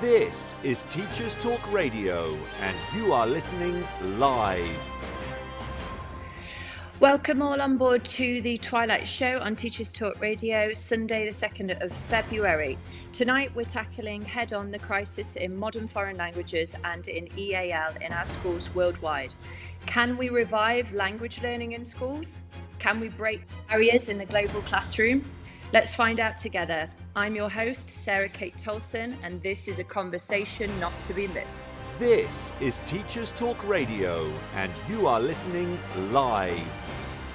This is Teachers Talk Radio, and you are listening live. Welcome all on board to the Twilight Show on Teachers Talk Radio, Sunday the 2nd of February. Tonight we're tackling head-on the crisis in modern foreign languages and in EAL in our schools worldwide. Can we revive language learning in schools? Can we break barriers in the global classroom? Let's find out together. I'm your host, Sarah Kate Tolson, and this is a conversation not to be missed. This is Teachers Talk Radio, and you are listening live.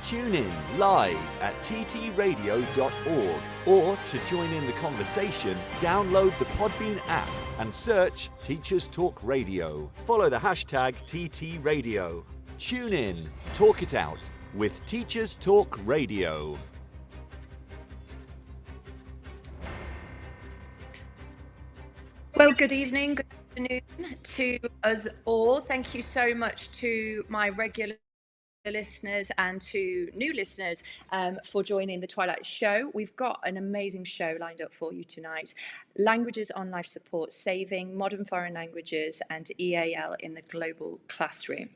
Tune in live at ttradio.org, or to join in the conversation, download the Podbean app and search Teachers Talk Radio. Follow the hashtag TTRadio. Tune in, talk it out with Teachers Talk Radio. Well, good evening, good afternoon to us all. Thank you so much to my regular listeners and to new listeners for joining the Twilight Show. We've got an amazing show lined up for you tonight. Languages on life support, saving modern foreign languages and EAL in the global classroom.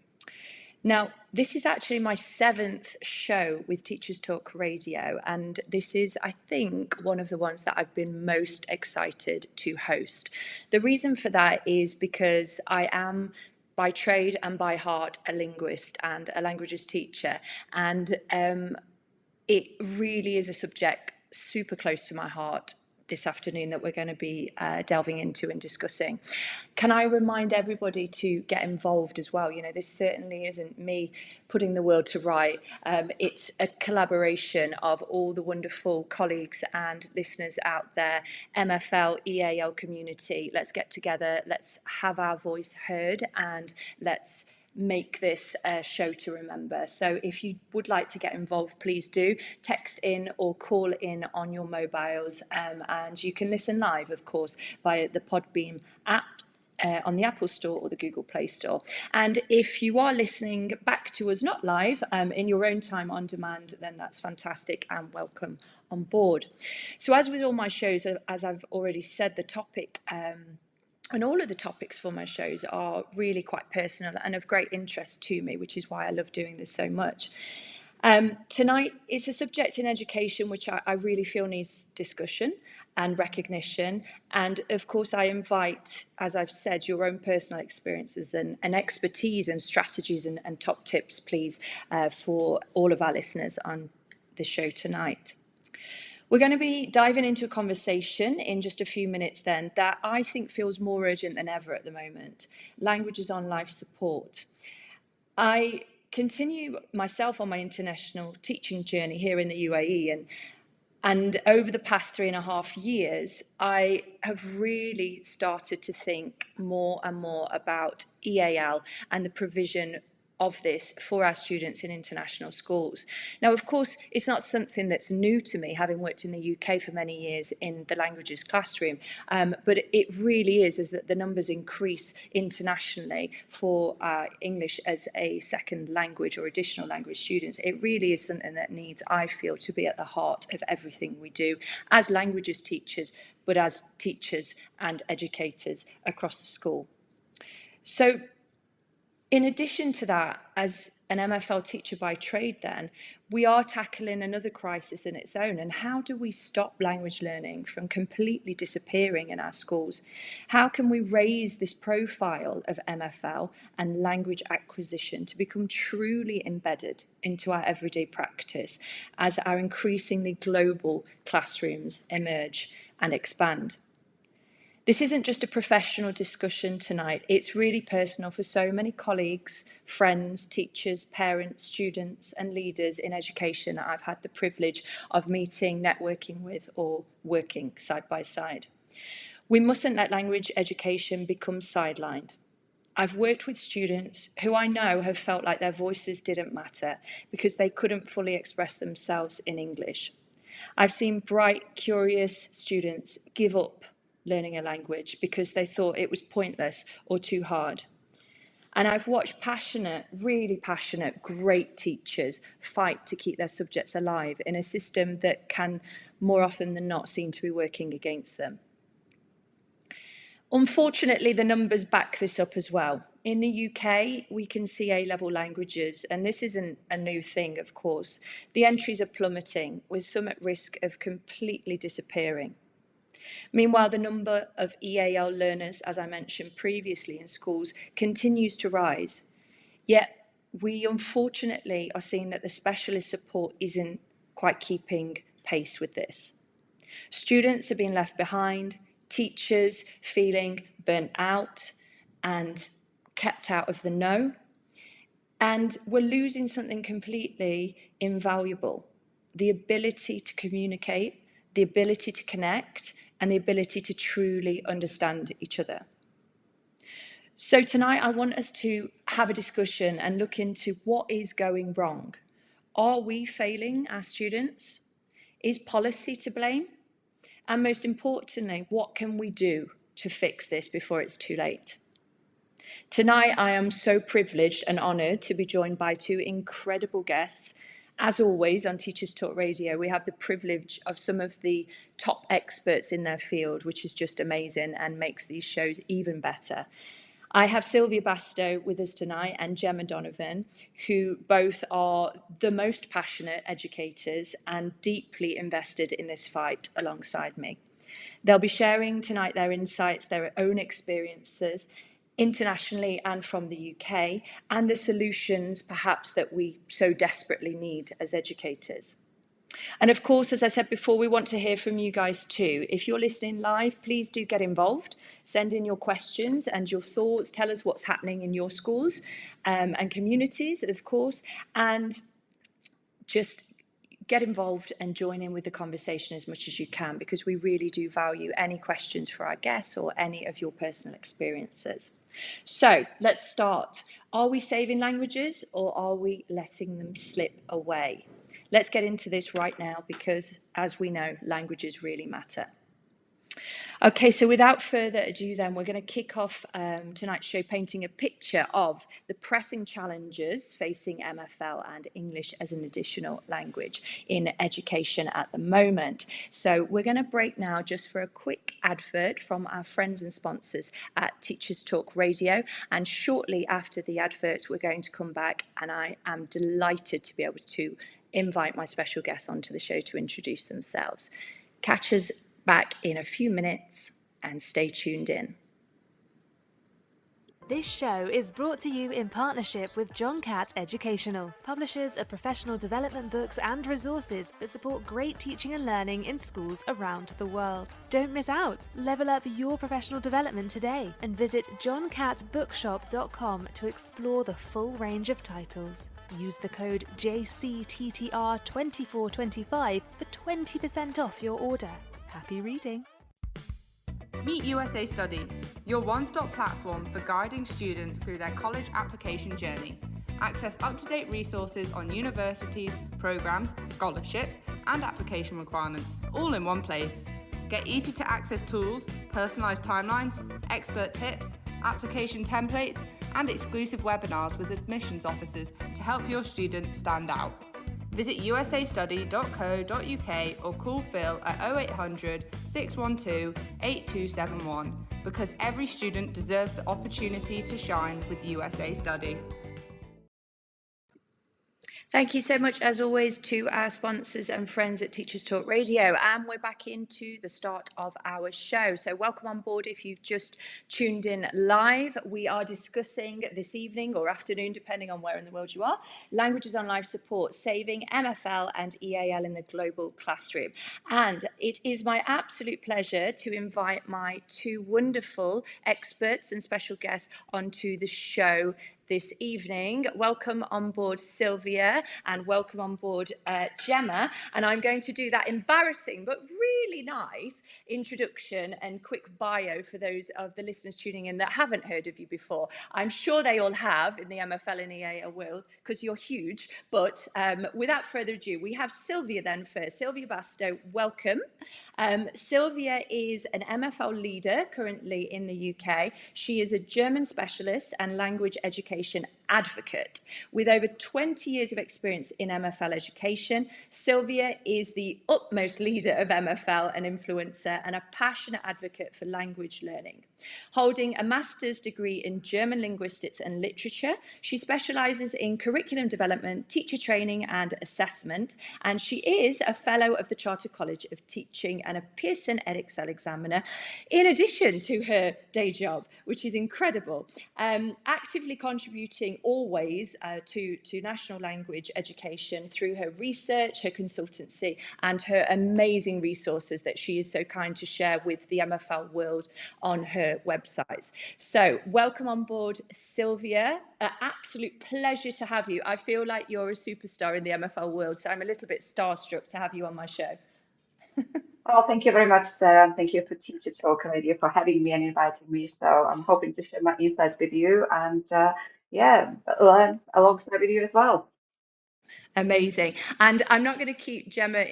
Now, this is actually my 7th show with Teachers Talk Radio, and this is, I think, one of the ones that I've been most excited to host. The reason for that is because I am, by trade and by heart, a linguist and a languages teacher, and it really is a subject super close to my heart this afternoon that we're going to be delving into and discussing. Can I remind everybody to get involved as well? You know, this certainly isn't me putting the world to right. It's a collaboration of all the wonderful colleagues and listeners out there, MFL, EAL community. Let's get together, let's have our voice heard, and let's make this a show to remember. So if you would like to get involved, please do text in or call in on your mobiles, and you can listen live, of course, via the Podbean app on the Apple Store or the Google Play Store. And if you are listening back to us not live in your own time on demand, then that's fantastic and welcome on board. So as with all my shows, as I've already said, the topic and all of the topics for my shows are really quite personal and of great interest to me, which is why I love doing this so much. Tonight is a subject in education which I really feel needs discussion and recognition. And of course, I invite, as I've said, your own personal experiences and expertise and strategies and top tips, please, for all of our listeners on the show tonight. We're going to be diving into a conversation in just a few minutes then that I think feels more urgent than ever at the moment. Languages on life support. I continue myself on my international teaching journey here in the UAE, and over the past 3.5 years, I have really started to think more and more about EAL and the provision of this for our students in international schools. Now, of course, it's not something that's new to me, having worked in the UK for many years in the languages classroom, but it really is that the numbers increase internationally for English as a second language or additional language students. It really is something that needs, I feel, to be at the heart of everything we do as languages teachers, but as teachers and educators across the school. So, in addition to that, as an MFL teacher by trade then, we are tackling another crisis in its own. And how do we stop language learning from completely disappearing in our schools? How can we raise this profile of MFL and language acquisition to become truly embedded into our everyday practice as our increasingly global classrooms emerge and expand? This isn't just a professional discussion tonight, it's really personal for so many colleagues, friends, teachers, parents, students and leaders in education that I've had the privilege of meeting, networking with or working side by side. We mustn't let language education become sidelined. I've worked with students who I know have felt like their voices didn't matter because they couldn't fully express themselves in English. I've seen bright, curious students give up learning a language because they thought it was pointless or too hard. And I've watched passionate, really passionate, great teachers fight to keep their subjects alive in a system that can more often than not seem to be working against them. Unfortunately, the numbers back this up as well. In the UK, we can see A-level languages, and this isn't a new thing, of course. The entries are plummeting, with some at risk of completely disappearing. Meanwhile, the number of EAL learners, as I mentioned previously in schools, continues to rise. Yet, we unfortunately are seeing that the specialist support isn't quite keeping pace with this. Students are being left behind, teachers feeling burnt out and kept out of the know, and we're losing something completely invaluable: the ability to communicate, the ability to connect, and the ability to truly understand each other. So tonight I want us to have a discussion and look into what is going wrong. Are we failing our students? Is policy to blame? And most importantly, what can we do to fix this before it's too late? Tonight, I am so privileged and honoured to be joined by two incredible guests. As always, on Teachers Talk Radio, we have the privilege of some of the top experts in their field, which is just amazing and makes these shows even better. I have Sylvia Bastow with us tonight and Gemma Donovan, who both are the most passionate educators and deeply invested in this fight alongside me. They'll be sharing tonight their insights, their own experiences, internationally and from the UK, and the solutions perhaps that we so desperately need as educators. And of course, as I said before, we want to hear from you guys too. If you're listening live, please do get involved. Send in your questions and your thoughts. Tell us what's happening in your schools and communities, of course, and just get involved and join in with the conversation as much as you can, because we really do value any questions for our guests or any of your personal experiences. So let's start. Are we saving languages or are we letting them slip away? Let's get into this right now, because as we know, languages really matter. Okay, so without further ado then, we're going to kick off tonight's show painting a picture of the pressing challenges facing MFL and English as an additional language in education at the moment. So we're going to break now just for a quick advert from our friends and sponsors at Teachers Talk Radio, and shortly after the adverts we're going to come back, and I am delighted to be able to invite my special guests onto the show to introduce themselves. Catch us back in a few minutes and stay tuned in. This show is brought to you in partnership with John Catt Educational, publishers of professional development books and resources that support great teaching and learning in schools around the world. Don't miss out. Level up your professional development today and visit johncattbookshop.com to explore the full range of titles. Use the code JCTTR2425 for 20% off your order. Happy reading. Meet USA Study, your one-stop platform for guiding students through their college application journey. Access up-to-date resources on universities, programs, scholarships, and application requirements, all in one place. Get easy-to-access tools, personalised timelines, expert tips, application templates, and exclusive webinars with admissions officers to help your student stand out. Visit usastudy.co.uk or call Phil at 0800 612 8271, because every student deserves the opportunity to shine with USA Study. Thank you so much, as always, to our sponsors and friends at Teachers Talk Radio. And we're back into the start of our show. So welcome on board if you've just tuned in live. We are discussing this evening or afternoon, depending on where in the world you are, languages on life support, saving MFL and EAL in the global classroom. And it is my absolute pleasure to invite my two wonderful experts and special guests onto the show this evening. Welcome on board Sylvia, and welcome on board Gemma. And I'm going to do that embarrassing but really nice introduction and quick bio for those of the listeners tuning in that haven't heard of you before. I'm sure they all have in the MFL and EAL world, because you're huge. But without further ado, we have Sylvia then first. Sylvia Bastow, welcome. Sylvia is an MFL leader currently in the UK. She is a German specialist and language education advocate. With over 20 years of experience in MFL education, Sylvia is the utmost leader of MFL and influencer and a passionate advocate for language learning. Holding a master's degree in German linguistics and literature, she specialises in curriculum development, teacher training and assessment, and she is a fellow of the Chartered College of Teaching and a Pearson EdXL examiner, in addition to her day job, which is incredible. Actively contributing always to national language education through her research, her consultancy, and her amazing resources that she is so kind to share with the MFL world on her websites. So welcome on board, Sylvia. Absolute pleasure to have you. I feel like you're a superstar in the MFL world, so I'm a little bit starstruck to have you on my show. Oh, thank you very much, Sarah, and thank you for Teacher Talk Radio for having me and inviting me. So I'm hoping to share my insights with you and yeah, learn alongside with you as well. Amazing. And I'm not going to keep Gemma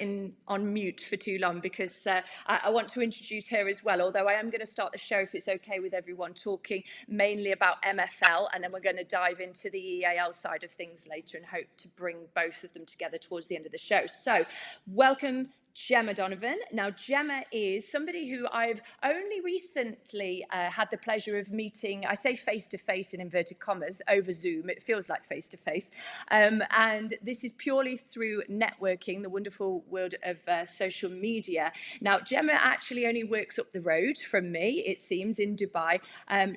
on mute for too long because I want to introduce her as well, although I am going to start the show, if it's okay with everyone, talking mainly about MFL, and then we're going to dive into the EAL side of things later and hope to bring both of them together towards the end of the show. So welcome, Gemma Donovan. Now, Gemma is somebody who I've only recently had the pleasure of meeting. I say face-to-face in inverted commas, over Zoom. It feels like face-to-face. And this is purely through networking, the wonderful world of social media. Now, Gemma actually only works up the road from me, it seems, in Dubai.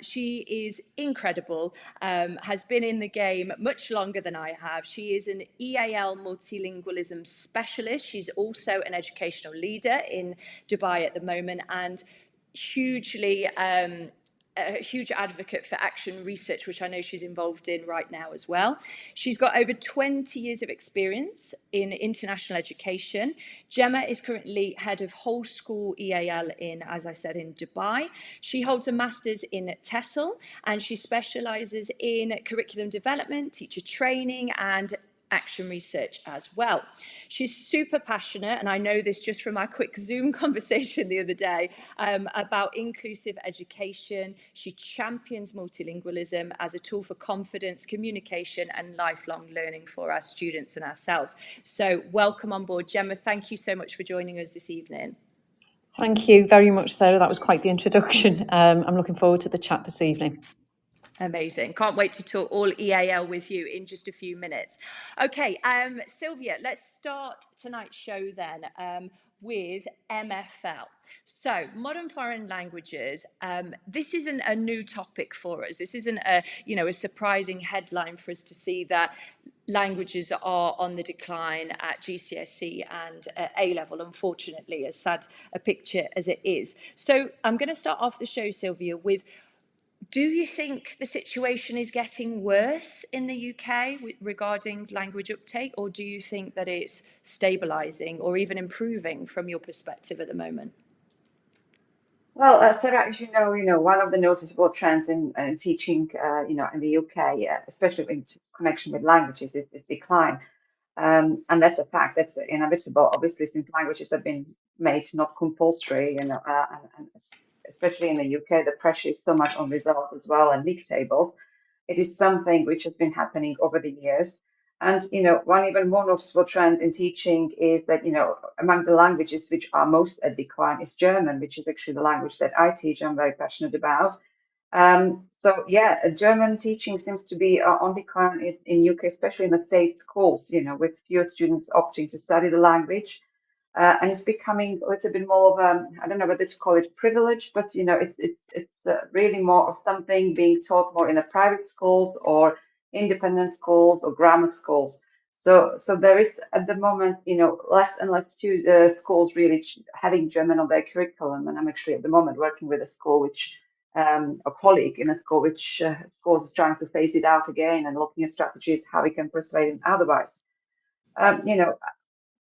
She is incredible, has been in the game much longer than I have. She is an EAL multilingualism specialist. She's also an educational leader in Dubai at the moment, and hugely a huge advocate for action research, which I know she's involved in right now as well. She's got over 20 years of experience in international education. Gemma is currently head of whole school EAL in, as I said, in Dubai. She holds a master's in TESOL, and she specializes in curriculum development, teacher training, and action research as well. She's super passionate, and I know this just from our quick Zoom conversation the other day, about inclusive education. She champions multilingualism as a tool for confidence, communication, and lifelong learning for our students and ourselves. So welcome on board, Gemma. Thank you so much for joining us this evening. Thank you very much, Sarah. That was quite the introduction. I'm looking forward to the chat this evening. Amazing. Can't wait to talk all EAL with you in just a few minutes. Okay, Sylvia, let's start tonight's show then with MFL. So modern foreign languages, this isn't a new topic for us. This isn't a surprising headline for us to see that languages are on the decline at GCSE and A level, unfortunately, as sad a picture as it is. So I'm going to start off the show, Sylvia, with, do you think the situation is getting worse in the UK regarding language uptake, or do you think that it's stabilising or even improving from your perspective at the moment? Well, Sarah, as you know, one of the noticeable trends in teaching, in the UK, especially in connection with languages, is decline. And that's a fact. That's inevitable, obviously, since languages have been made not compulsory, and especially in the UK, the pressure is so much on results as well and league tables. It is something which has been happening over the years. And, one even more noticeable trend in teaching is that, among the languages which are most at decline is German, which is actually the language that I teach. I'm very passionate about. So yeah, German teaching seems to be on decline in UK, especially in the state schools, with fewer students opting to study the language. And it's becoming a little bit more of a, I don't know whether to call it privilege, but it's really more of something being taught more in the private schools or independent schools or grammar schools. So there is at the moment, less and less schools really having German on their curriculum. And I'm actually at the moment working with a school a colleague in a school which schools is trying to phase it out again and looking at strategies how we can persuade them otherwise.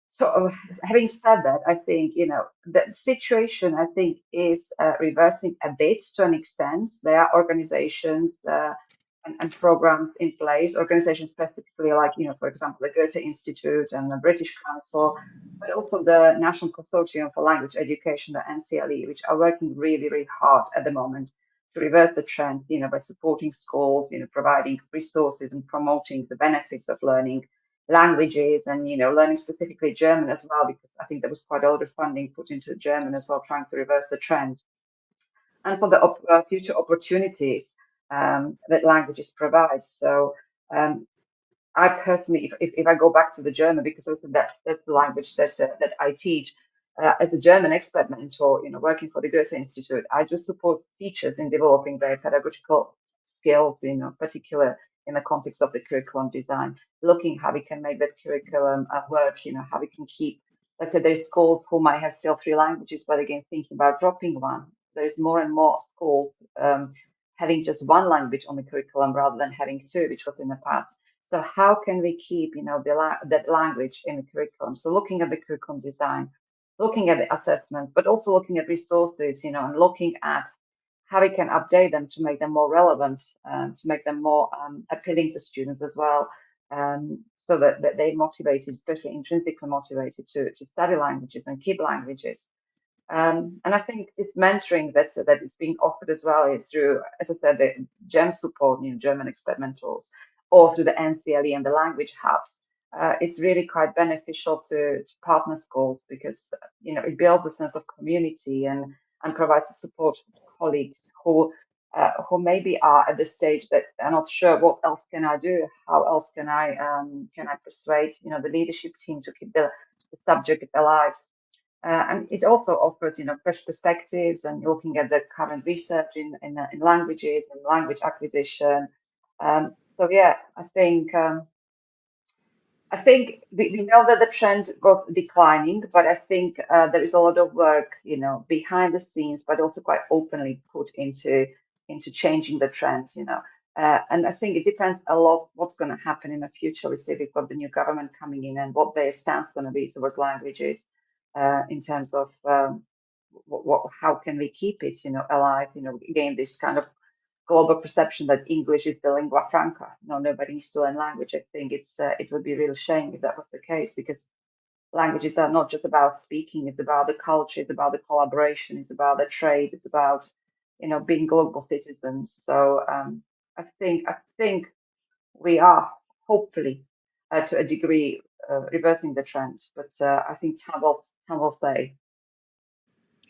So having said that, I think, the situation, I think, is reversing a bit to an extent. There are organizations and programs in place, organizations specifically like, for example, the Goethe Institute and the British Council, but also the National Consortium for Language Education, the NCLE, which are working really, really hard at the moment to reverse the trend, by supporting schools, providing resources and promoting the benefits of learning languages and, learning specifically German as well, because I think there was quite a lot of funding put into German as well, trying to reverse the trend. And for the future opportunities that languages provide. So I personally, if I go back to the German, because also that's the language that I teach as a German expert mentor, working for the Goethe Institute, I just support teachers in developing their pedagogical skills, particular in the context of the curriculum design, looking how we can make that curriculum work, how we can keep, let's say there's schools who might have still 3 languages, but again, thinking about dropping one. There's more and more schools having just 1 language on the curriculum rather than having 2, which was in the past. So how can we keep, that language in the curriculum? So looking at the curriculum design, looking at the assessments, but also looking at resources, and looking at how we can update them to make them more relevant, to make them more appealing to students as well, so that they're motivated, especially intrinsically motivated to study languages and keep languages. And I think this mentoring that is being offered as well is through, as I said, the GEM support, German expert mentors, or through the NCLE and the language hubs. It's really quite beneficial to partner schools because it builds a sense of community and provides the support to colleagues who maybe are at the stage that are not sure what else can I do, how else can I persuade the leadership team to keep the subject alive. And it also offers, fresh perspectives and looking at the current research in languages and language acquisition. So yeah, I think we know that the trend was declining, but I think there is a lot of work, behind the scenes, but also quite openly put into changing the trend. And I think it depends a lot what's going to happen in the future. We see we've got the new government coming in and what their stance going to be towards languages in terms of how can we keep it, alive, again, this kind of global perception that English is the lingua franca. No, nobody needs to learn language. I think it would be a real shame if that was the case, because languages are not just about speaking. It's about the culture. It's about the collaboration. It's about the trade. It's about being global citizens. So I think we are hopefully to a degree reversing the trend, but I think time will say.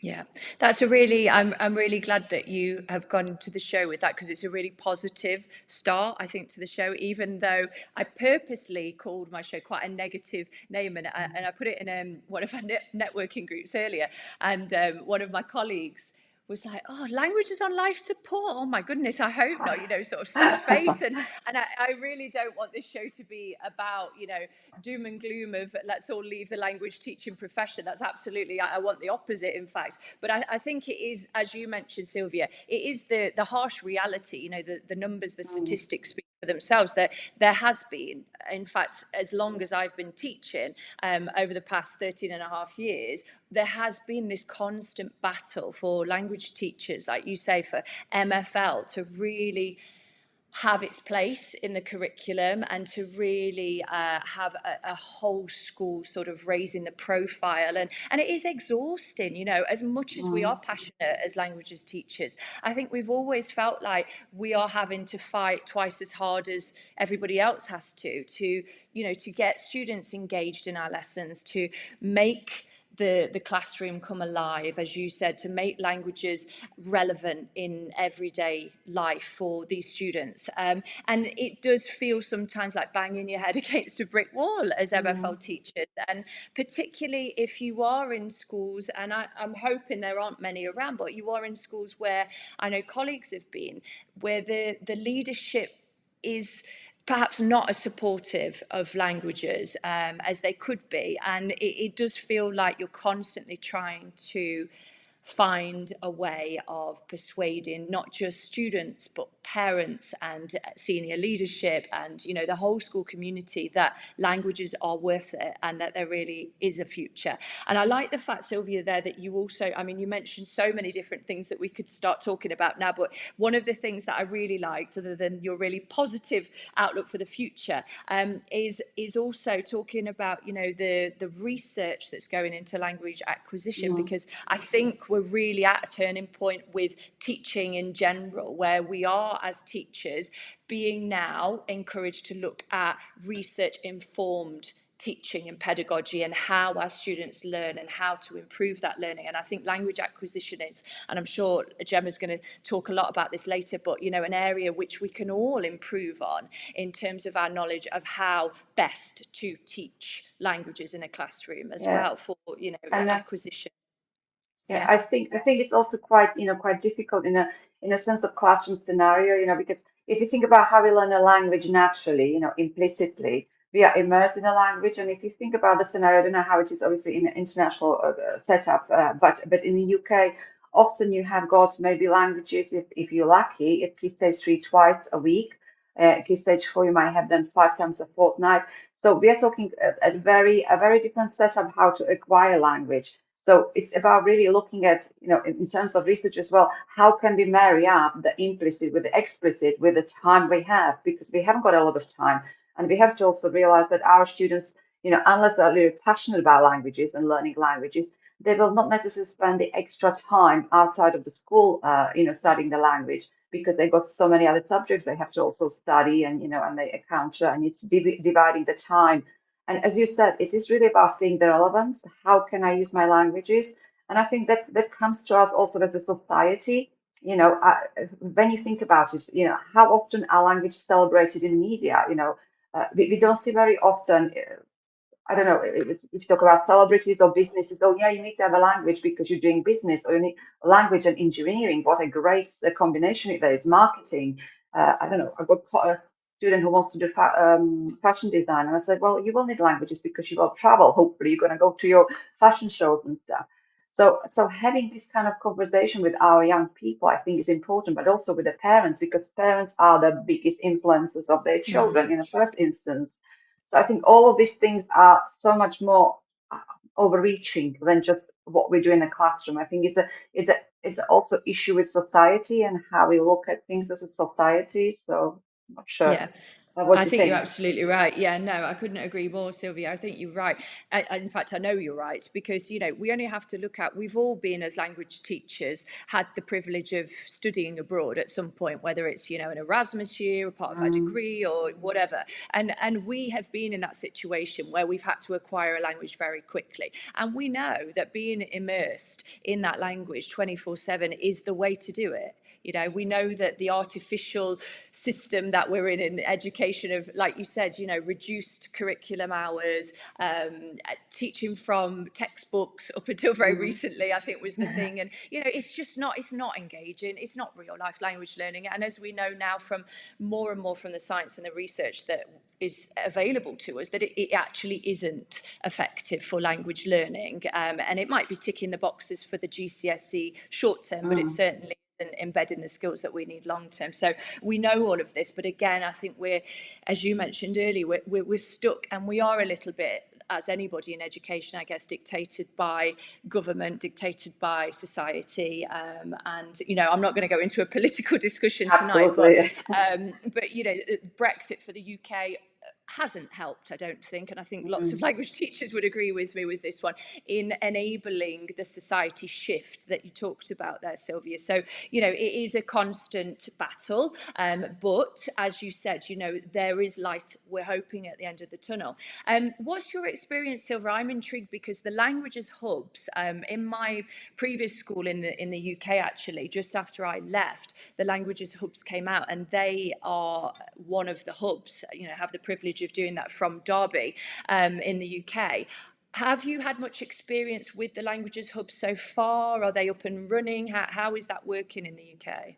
Yeah, that's I'm really glad that you have gone to the show with that, because it's a really positive start, I think, to the show, even though I purposely called my show quite a negative name, and I put it in one of our networking groups earlier, and one of my colleagues was like, "Oh, languages on life support. Oh my goodness, I hope not." Sort of sad face, and I really don't want this show to be about doom and gloom of let's all leave the language teaching profession. That's absolutely, I want the opposite, in fact. But I think it is, as you mentioned, Sylvia, it is the harsh reality. The numbers, the statistics speak for themselves. That there has been, in fact, as long as I've been teaching, over the past 13 and a half years, there has been this constant battle for language teachers, like you say, for MFL to really have its place in the curriculum and to really have a whole school sort of raising the profile. And it is exhausting, as much as we are passionate as languages teachers. I think we've always felt like we are having to fight twice as hard as everybody else has to get students engaged in our lessons, to make the classroom come alive, as you said, to make languages relevant in everyday life for these students. And it does feel sometimes like banging your head against a brick wall as MFL teachers, and particularly if you are in schools, and I'm hoping there aren't many around, but you are in schools where I know colleagues have been, where the leadership is perhaps not as supportive of languages as they could be. And it does feel like you're constantly trying to find a way of persuading not just students but parents and senior leadership and the whole school community that languages are worth it and that there really is a future. And I like the fact, Sylvia, there that you also, you mentioned so many different things that we could start talking about now, but one of the things that I really liked, other than your really positive outlook for the future, is also talking about the research that's going into language acquisition, because I think we're we're really at a turning point with teaching in general, where we are, as teachers, being now encouraged to look at research informed teaching and pedagogy and how our students learn and how to improve that learning. And I think language acquisition is, and I'm sure Gemma's going to talk a lot about this later, but an area which we can all improve on in terms of our knowledge of how best to teach languages in a classroom as well for and acquisition. Yeah, I think it's also quite quite difficult in a sense of classroom scenario, because if you think about how we learn a language naturally, implicitly, we are immersed in a language, and if you think about the scenario, I don't know how it is obviously in an international setup, but in the UK, often you have got maybe languages if you're lucky, if Key Stage 3 twice a week. Key Stage 4, you might have them 5 times a fortnight. So we are talking a very different setup how to acquire language. So it's about really looking at, in terms of research as well, how can we marry up the implicit with the explicit with the time we have, because we haven't got a lot of time. And we have to also realize that our students, unless they're really passionate about languages and learning languages, they will not necessarily spend the extra time outside of the school, studying the language, because they've got so many other subjects they have to also study, and they encounter, and it's dividing the time. And as you said, it is really about seeing the relevance. How can I use my languages? And I think that comes to us also as a society. When you think about it, how often are language celebrated in media? We don't see very often. I don't know if you talk about celebrities or businesses. Oh, yeah, you need to have a language because you're doing business, or you need language and engineering. What a great combination it is. Marketing. I don't know. I've got a student who wants to do fashion design, and I said, well, you will need languages because you will travel. Hopefully, you're going to go to your fashion shows and stuff. So having this kind of conversation with our young people, I think, is important, but also with the parents, because parents are the biggest influencers of their children in the first instance. So I think all of these things are so much more uh, overreaching than just what we do in the classroom. I think it's also issue with society and how we look at things as a society. So I'm not sure. Yeah. What I do you think you're think? absolutely right. Yeah, no, I couldn't agree more, Sylvia. I think you're right. In fact, I know you're right, because, we only have to look at, we've all been, as language teachers, had the privilege of studying abroad at some point, whether it's, an Erasmus year, a part of our Mm, degree or whatever. And we have been in that situation where we've had to acquire a language very quickly. And we know that being immersed in that language 24/7 is the way to do it. We know that the artificial system that we're in education of, like you said, reduced curriculum hours, teaching from textbooks up until very mm. recently, I think was the thing. And, it's not engaging. It's not real life language learning. And as we know now from more and more from the science and the research that is available to us, that it actually isn't effective for language learning. And it might be ticking the boxes for the GCSE short term, but it Mm. certainly isn't embedding the skills that we need long term. So we know all of this, but again, I think we're, as you mentioned earlier, we're stuck, and we are a little bit, as anybody in education, I guess, dictated by government, dictated by society. And I'm not going to go into a political discussion tonight, but Absolutely. Brexit for the UK hasn't helped, I don't think, and I think lots of Mm. language teachers would agree with me with this one, in enabling the society shift that you talked about there, Sylvia. So, it is a constant battle, but as you said, there is light, we're hoping, at the end of the tunnel. What's your experience, Sylvia? I'm intrigued because the languages hubs, in my previous school in the UK, actually, just after I left, the languages hubs came out, and they are one of the hubs, have the privilege of doing that from Derby, in the UK. Have you had much experience with the languages hub so far? Are they up and running? How is that working in the UK?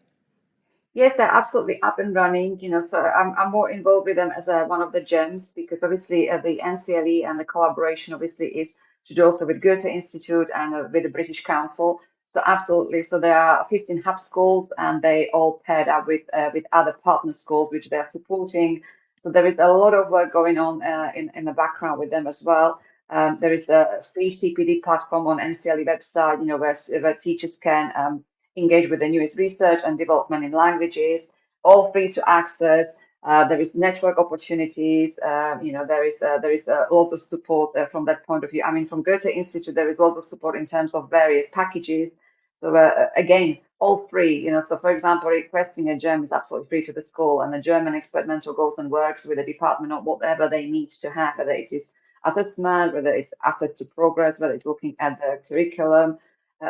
Yes, they're absolutely up and running. So I'm more involved with them as one of the gems, because obviously the NCLE and the collaboration obviously is to do also with Goethe Institute and with the British Council. So absolutely. So there are 15 hub schools, and they all paired up with other partner schools which they're supporting. So there is a lot of work going on in the background with them as well. There is a free CPD platform on NCLE website, where teachers can engage with the newest research and development in languages, all free to access. There is network opportunities. There is lots of support from that point of view. I mean, from Goethe Institute, there is lots of support in terms of various packages. So again, all free, so for example, requesting a German is absolutely free to the school, and the German expert mentor goes and works with the department on whatever they need to have, whether it is assessment, whether it's access to progress, whether it's looking at the curriculum.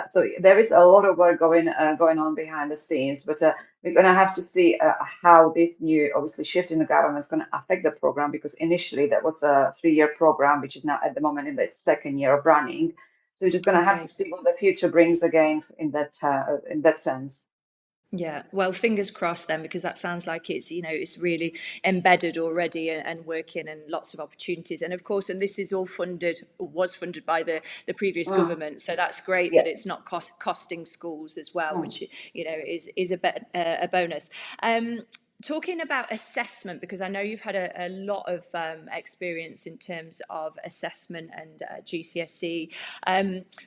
So there is a lot of work going on behind the scenes, but we're going to have to see how this new, obviously, shift in the government is going to affect the program, because initially that was a 3-year program, which is now at the moment in its 2nd year of running. So we're just going to have to see what the future brings again in that sense. Yeah, well, fingers crossed then, because that sounds like it's, it's really embedded already and working, and lots of opportunities. And of course, and this is all was funded by the previous government. So that's great Yeah. that it's not costing schools as well, which, is a bonus. Talking about assessment, because I know you've had a lot of experience in terms of assessment and GCSE.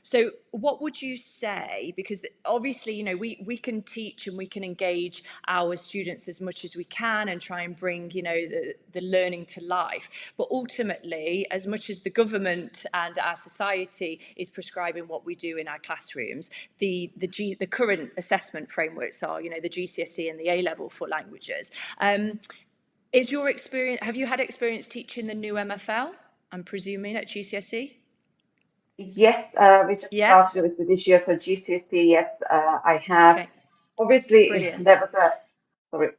So what would you say? Because obviously, we can teach and we can engage our students as much as we can and try and bring, the learning to life. But ultimately, as much as the government and our society is prescribing what we do in our classrooms, the current assessment frameworks are, the GCSE and the A level for languages. Is your experience? Have you had experience teaching the new MFL? I'm presuming at GCSE. Yes, we just Yeah. started with this year, so GCSE. Yes, I have. Okay. Obviously, Brilliant. there was a sorry.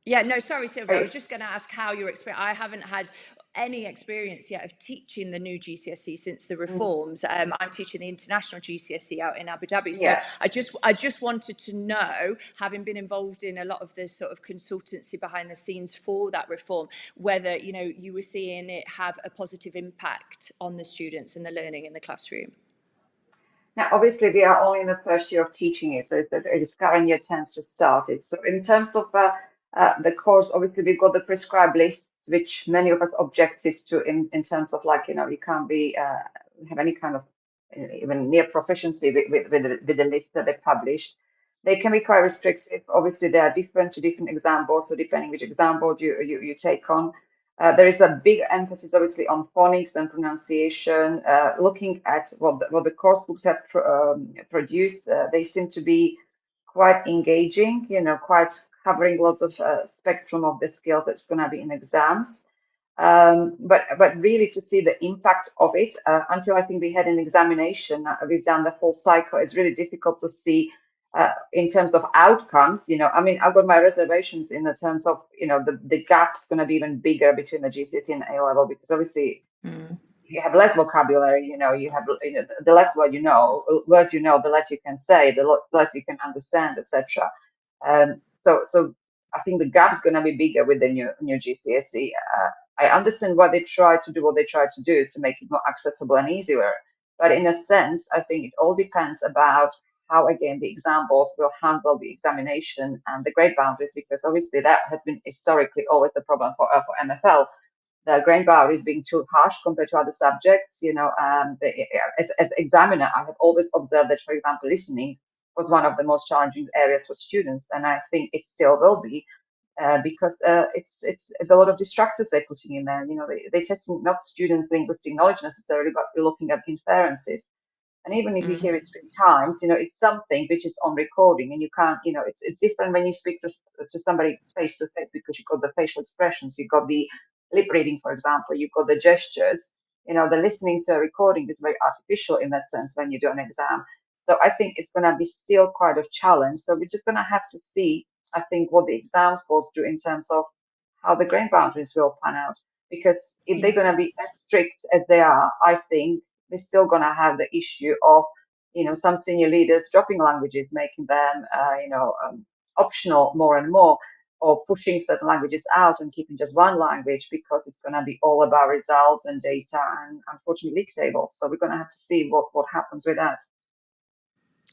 Yeah, no, sorry, Sylvia. I was I, just going to ask how your experience. I haven't had any experience yet of teaching the new GCSE since the mm, reforms. I'm teaching the international GCSE out in Abu Dhabi. So yeah. I just wanted to know, having been involved in a lot of the sort of consultancy behind the scenes for that reform, whether, you were seeing it have a positive impact on the students and the learning in the classroom. Now, obviously, we are only in the first year of teaching it, so it is current year 10 to start it. So in terms of the course, obviously, we've got the prescribed lists, which many of us objected to in terms of like, you can't be have any kind of even near proficiency with the lists that they publish. They can be quite restrictive. Obviously, they are different to different exam boards, so depending which exam board you take on. There is a big emphasis, obviously, on phonics and pronunciation. Looking at what the course books have produced, they seem to be quite engaging, quite covering lots of spectrum of the skills that's going to be in exams. But really to see the impact of it until I think we had an examination, we've done the full cycle. It's really difficult to see in terms of outcomes. I mean, I've got my reservations in the terms of the gap's going to be even bigger between the GCSE and A level, because obviously you have less vocabulary. You have the less words the less you can say, the less you can understand, etc. So I think the gap's going to be bigger with the new GCSE. I understand why they try to do what they try to do to make it more accessible and easier. But in a sense, I think it all depends about how, again, the exam boards will handle the examination and the grade boundaries, because obviously that has been historically always the problem for MFL. The grade boundaries being too harsh compared to other subjects. As examiner, I have always observed that, for example, listening was one of the most challenging areas for students, and I think it still will be because it's a lot of distractors they're putting in there. They're testing not students' linguistic knowledge necessarily, but we're looking at inferences. And even if you hear it 3 times, it's something which is on recording, and you can't, it's different when you speak to somebody face to face, because you've got the facial expressions, you've got the lip reading, for example, you've got the gestures. The listening to a recording is very artificial in that sense when you do an exam. So I think it's going to be still quite a challenge. So we're just going to have to see, I think, what the exams boards do in terms of how the grade boundaries will pan out. Because if they're going to be as strict as they are, I think we're still going to have the issue of, some senior leaders dropping languages, making them, optional more and more, or pushing certain languages out and keeping just one language, because it's going to be all about results and data and, unfortunately, league tables. So we're going to have to see what happens with that.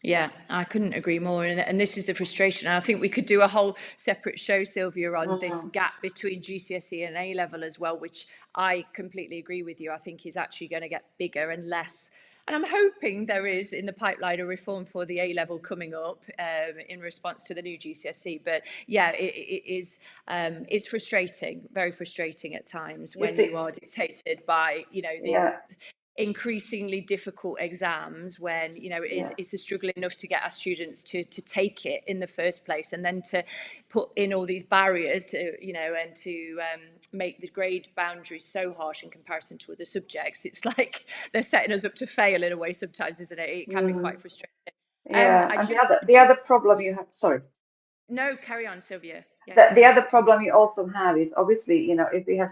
Yeah, I couldn't agree more. And this is the frustration. And I think we could do a whole separate show, Sylvia, on this gap between GCSE and A level as well, which I completely agree with you. I think is actually going to get bigger and less. And I'm hoping there is in the pipeline a reform for the A level coming up in response to the new GCSE. But yeah, it is it's frustrating, very frustrating at times when you are dictated by, Yeah. increasingly difficult exams when, you know, it's a struggle enough to get our students to take it in the first place, and then to put in all these barriers to, you know, and to make the grade boundaries so harsh in comparison to other subjects. It's like they're setting us up to fail in a way sometimes, isn't it? It can be quite frustrating. Yeah, I and just the other problem you have, sorry. No, carry on, Sylvia. Yeah, The other problem you also have is obviously, you know, if we have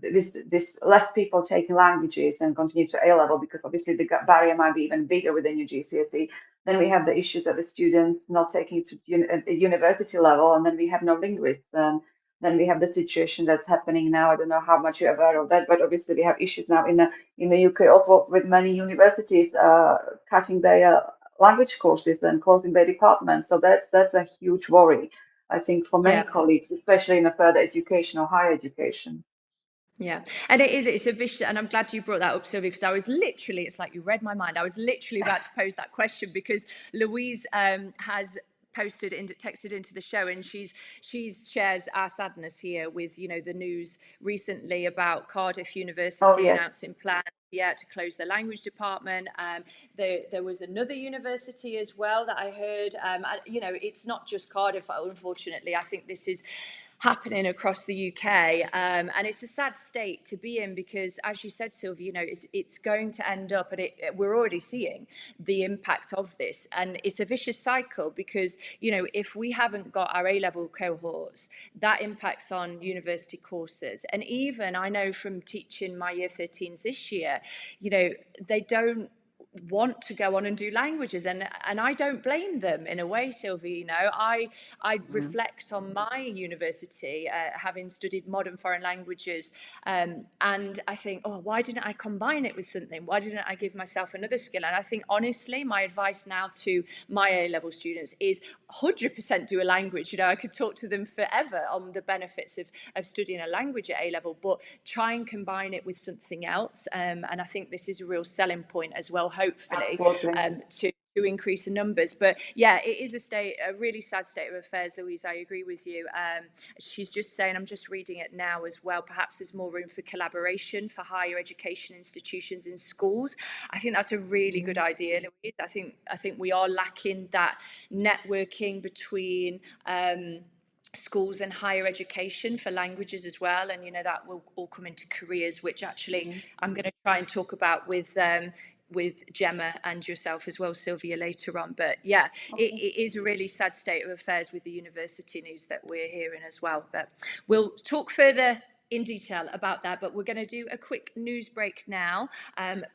this less people taking languages and continue to A level, because obviously the barrier might be even bigger with the new GCSE, then we have the issue that the students not taking it to at the university level, and then we have no linguists. Then we have the situation that's happening now. I don't know how much you're aware of that, but obviously we have issues now in the UK also with many universities cutting their language courses and closing their departments. So that's a huge worry, I think, for many yeah. colleagues, especially in the further education or higher education. Yeah, and it's a vicious, and I'm glad you brought that up, Sylvia, because I was literally, it's like you read my mind. I was literally about to pose that question, because Louise has texted into the show, and she shares our sadness here with, you know, the news recently about Cardiff University announcing plans to close the language department. There was another university as well that I heard. You know, it's not just Cardiff, unfortunately. I think this is happening across the UK, and it's a sad state to be in, because, as you said, Sylvia, you know, it's going to end up, and we're already seeing the impact of this, and it's a vicious cycle, because, you know, if we haven't got our A-level cohorts, that impacts on university courses. And even I know from teaching my year 13s this year, you know, they don't want to go on and do languages, and I don't blame them in a way, Sylvia. You know, I reflect on my university, having studied modern foreign languages, and I think, oh, why didn't I combine it with something? Why didn't I give myself another skill? And I think, honestly, my advice now to my A-level students is 100% do a language. You know, I could talk to them forever on the benefits of studying a language at A-level, but try and combine it with something else. And I think this is a real selling point as well, hopefully, to increase the numbers. But yeah, it is a really sad state of affairs, Louise. I agree with you. She's just saying, I'm just reading it now as well, perhaps there's more room for collaboration for higher education institutions in schools. I think that's a really good idea, Louise. I think we are lacking that networking between schools and higher education for languages as well, and, you know, that will all come into careers, which actually I'm going to try and talk about with Gemma and yourself as well, Sylvia, later on. But yeah, it is a really sad state of affairs with the university news that we're hearing as well. But we'll talk further in detail about that, but we're going to do a quick news break now.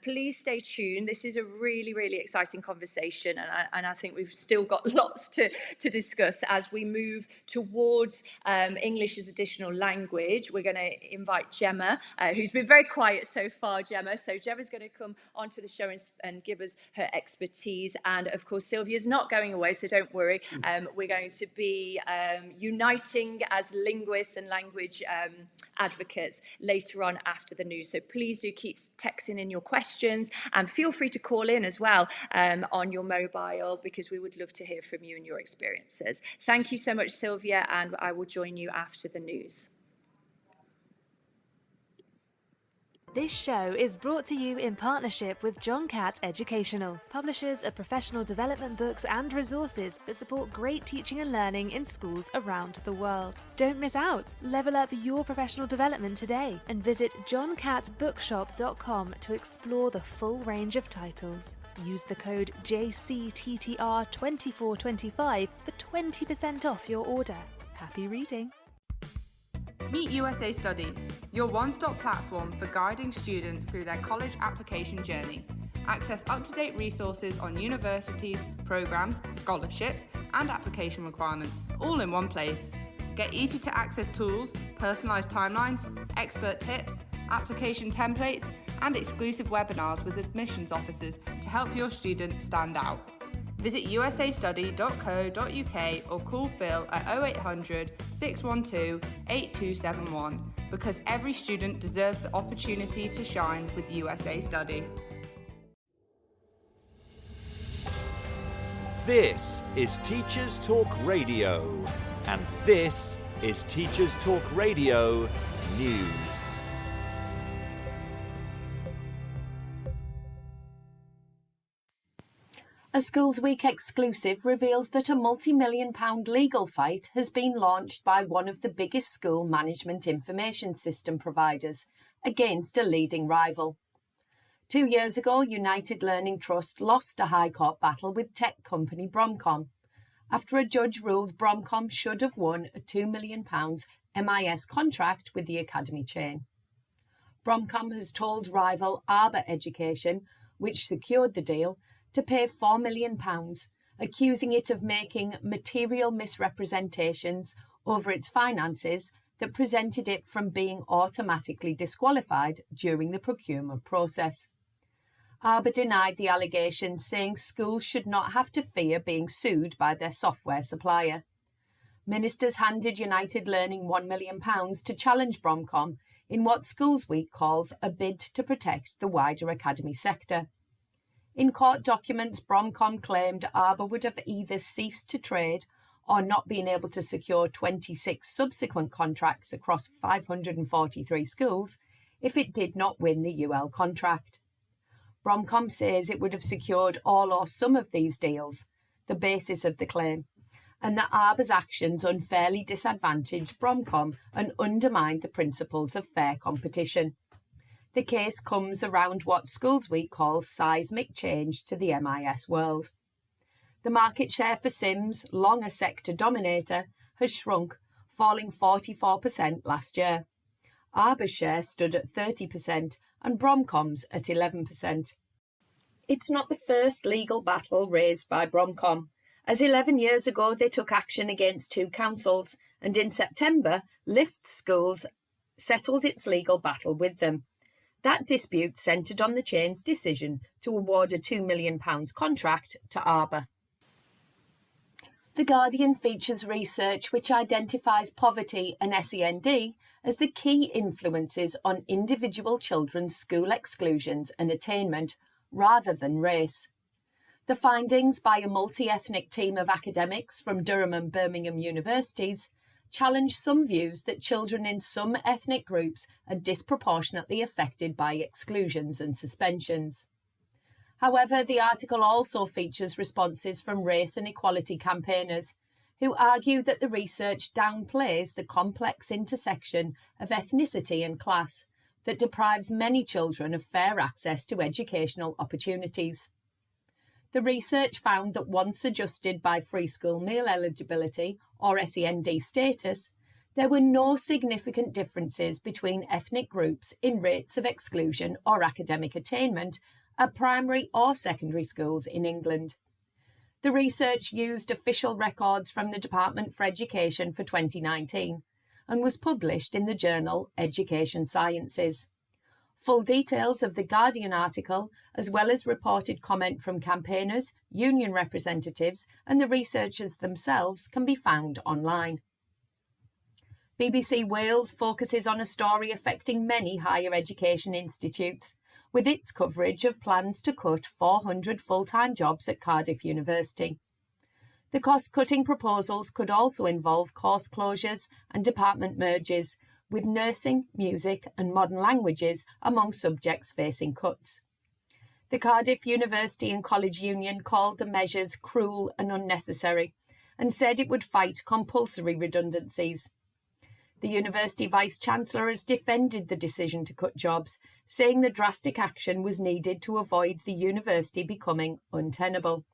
Please stay tuned. This is a really, really exciting conversation, and I think we've still got lots to discuss as we move towards English as additional language. We're going to invite Gemma, who's been very quiet so far, Gemma. So Gemma's going to come onto the show and give us her expertise. And of course, Sylvia's not going away, so don't worry. We're going to be uniting as linguists and language advocates later on after the news. So please do keep texting in your questions, and feel free to call in as well on your mobile, because we would love to hear from you and your experiences. Thank you so much, Sylvia, and I will join you after the news. This show is brought to you in partnership with John Catt Educational, publishers of professional development books and resources that support great teaching and learning in schools around the world. Don't miss out. Level up your professional development today and visit johncattbookshop.com to explore the full range of titles. Use the code JCTTR2425 for 20% off your order. Happy reading. Meet USA Study, your one-stop platform for guiding students through their college application journey. Access up-to-date resources on universities, programs, scholarships, and application requirements, all in one place. Get easy-to-access tools, personalised timelines, expert tips, application templates, and exclusive webinars with admissions officers to help your student stand out. Visit usastudy.co.uk or call Phil at 0800 612 8271, because every student deserves the opportunity to shine with USA Study. This is Teachers Talk Radio, and this is Teachers Talk Radio News. A Schools Week exclusive reveals that a multi-million-pound legal fight has been launched by one of the biggest school management information system providers against a leading rival. 2 years ago, United Learning Trust lost a High Court battle with tech company Bromcom, after a judge ruled Bromcom should have won a £2 million MIS contract with the academy chain. Bromcom has told rival Arbor Education, which secured the deal, to pay £4 million, accusing it of making material misrepresentations over its finances that prevented it from being automatically disqualified during the procurement process. Arbor denied the allegations, saying schools should not have to fear being sued by their software supplier. Ministers handed United Learning £1 million to challenge Bromcom in what Schools Week calls a bid to protect the wider academy sector. In court documents, Bromcom claimed Arbor would have either ceased to trade or not been able to secure 26 subsequent contracts across 543 schools if it did not win the UL contract. Bromcom says it would have secured all or some of these deals, the basis of the claim, and that Arbor's actions unfairly disadvantaged Bromcom and undermined the principles of fair competition. The case comes around what Schools Week calls seismic change to the MIS world. The market share for Sims, long a sector dominator, has shrunk, falling 44% last year. Arbor's share stood at 30% and Bromcom's at 11%. It's not the first legal battle raised by Bromcom, as 11 years ago they took action against two councils, and in September, Lift Schools settled its legal battle with them. That dispute centred on the chain's decision to award a £2 million contract to Arbor. The Guardian features research which identifies poverty and SEND as the key influences on individual children's school exclusions and attainment, rather than race. The findings by a multi-ethnic team of academics from Durham and Birmingham universities challenge some views that children in some ethnic groups are disproportionately affected by exclusions and suspensions. However, the article also features responses from race and equality campaigners who argue that the research downplays the complex intersection of ethnicity and class that deprives many children of fair access to educational opportunities. The research found that once adjusted by free school meal eligibility or SEND status, there were no significant differences between ethnic groups in rates of exclusion or academic attainment at primary or secondary schools in England. The research used official records from the Department for Education for 2019 and was published in the journal Education Sciences. Full details of the Guardian article, as well as reported comment from campaigners, union representatives and the researchers themselves, can be found online. BBC Wales focuses on a story affecting many higher education institutes, with its coverage of plans to cut 400 full-time jobs at Cardiff University. The cost-cutting proposals could also involve course closures and department merges, with nursing, music and modern languages among subjects facing cuts. The Cardiff University and College Union called the measures cruel and unnecessary and said it would fight compulsory redundancies. The University Vice-Chancellor has defended the decision to cut jobs, saying the drastic action was needed to avoid the university becoming untenable.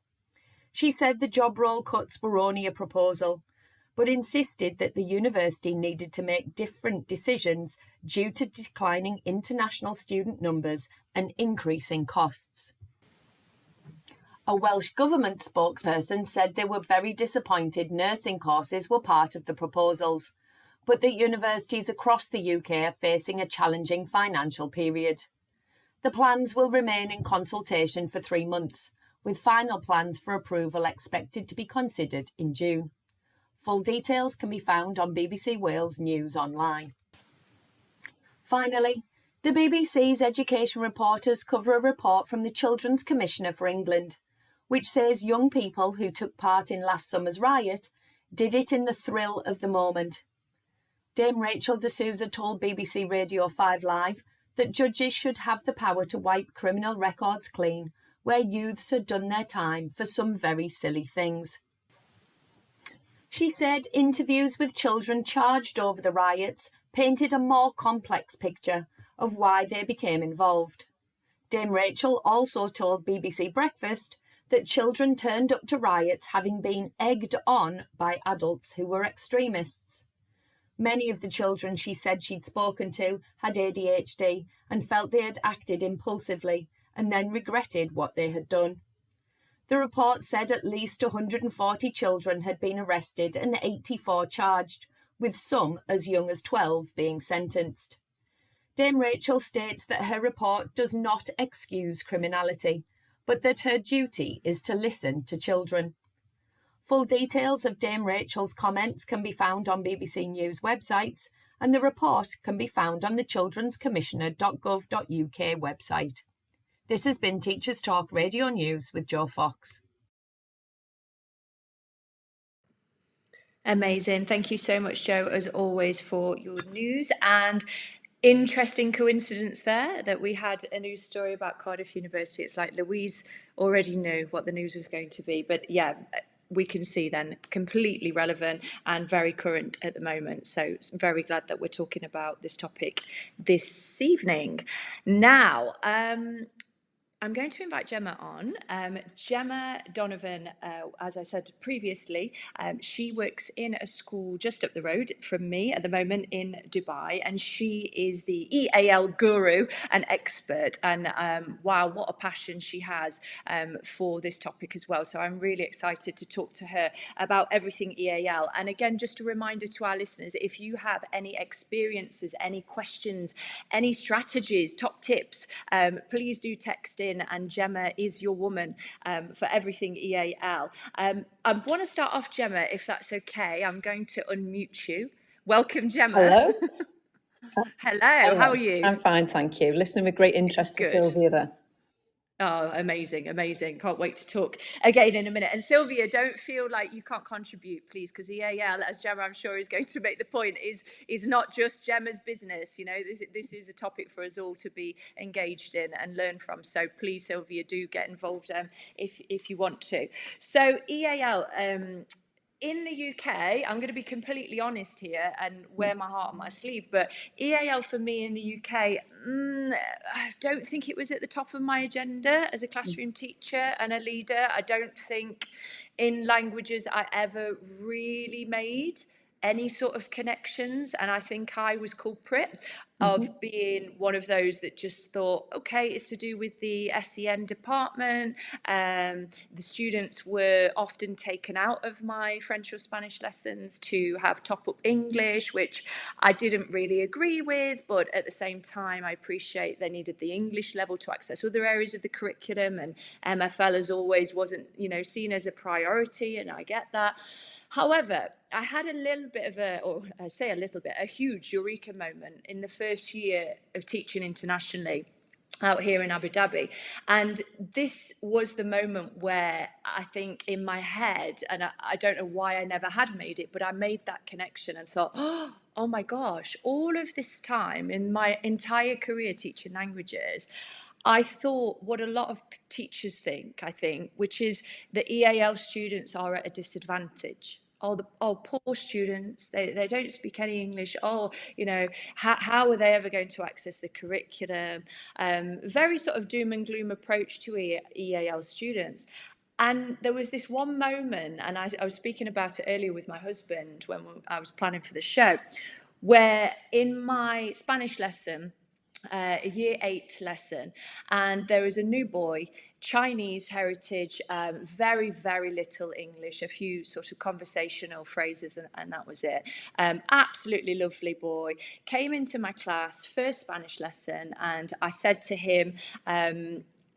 She said the job role cuts were only a proposal, but insisted that the university needed to make different decisions due to declining international student numbers and increasing costs. A Welsh Government spokesperson said they were very disappointed nursing courses were part of the proposals, but that universities across the UK are facing a challenging financial period. The plans will remain in consultation for 3 months, with final plans for approval expected to be considered in June. Full details can be found on BBC Wales News Online. Finally, the BBC's education reporters cover a report from the Children's Commissioner for England, which says young people who took part in last summer's riot did it in the thrill of the moment. Dame Rachel D'Souza told BBC Radio 5 Live that judges should have the power to wipe criminal records clean where youths had done their time for some very silly things. She said interviews with children charged over the riots painted a more complex picture of why they became involved. Dame Rachel also told BBC Breakfast that children turned up to riots having been egged on by adults who were extremists. Many of the children she said she'd spoken to had ADHD and felt they had acted impulsively and then regretted what they had done. The report said at least 140 children had been arrested and 84 charged, with some as young as 12 being sentenced. Dame Rachel states that her report does not excuse criminality, but that her duty is to listen to children. Full details of Dame Rachel's comments can be found on BBC News websites, and the report can be found on the childrenscommissioner.gov.uk website. This has been Teachers Talk Radio News with Jo Fox. Amazing. Thank you so much, Jo, as always, for your news. And interesting coincidence there that we had a news story about Cardiff University. It's like Louise already knew what the news was going to be. But yeah, we can see then completely relevant and very current at the moment. So I'm very glad that we're talking about this topic this evening. Now, I'm going to invite Gemma on. Gemma Donovan, as I said previously, she works in a school just up the road from me at the moment in Dubai, and she is the EAL guru and expert. And wow, what a passion she has for this topic as well. So I'm really excited to talk to her about everything EAL. And again, just a reminder to our listeners, if you have any experiences, any questions, any strategies, top tips, please do text in, and Gemma is your woman for everything EAL. I want to start off, Gemma, if that's okay. I'm going to unmute you. Welcome, Gemma. Hello. Hello, how are you? I'm fine, thank you. Listening with great interest to Sylvia there. Oh, amazing, amazing. Can't wait to talk again in a minute. And Sylvia, don't feel like you can't contribute, please, because EAL, as Gemma, I'm sure, is going to make the point, is not just Gemma's business. You know, this is a topic for us all to be engaged in and learn from. So please, Sylvia, do get involved if you want to. So EAL, in the UK, I'm going to be completely honest here and wear my heart on my sleeve, but EAL for me in the UK, I don't think it was at the top of my agenda as a classroom teacher and a leader. I don't think in languages I ever really made any sort of connections, and I think I was culprit of being one of those that just thought, okay, it's to do with the SEN department. The students were often taken out of my French or Spanish lessons to have top-up English, which I didn't really agree with, but at the same time I appreciate they needed the English level to access other areas of the curriculum, and MFL as always wasn't, you know, seen as a priority, and I get that. However, I had a little bit of a huge eureka moment in the first year of teaching internationally out here in Abu Dhabi. And this was the moment where I think in my head, and I don't know why I never had made it, but I made that connection and thought, oh my gosh, all of this time in my entire career teaching languages, I thought what a lot of teachers think, which is the EAL students are at a disadvantage. Poor students, they don't speak any English. You know, how are they ever going to access the curriculum? Very sort of doom and gloom approach to EAL students. And there was this one moment, and I was speaking about it earlier with my husband when I was planning for the show, where in my Spanish lesson, a year 8 lesson, and there was a new boy, Chinese heritage, very, very little English, a few sort of conversational phrases, and that was it. Absolutely lovely boy, came into my class, first Spanish lesson, and I said to him,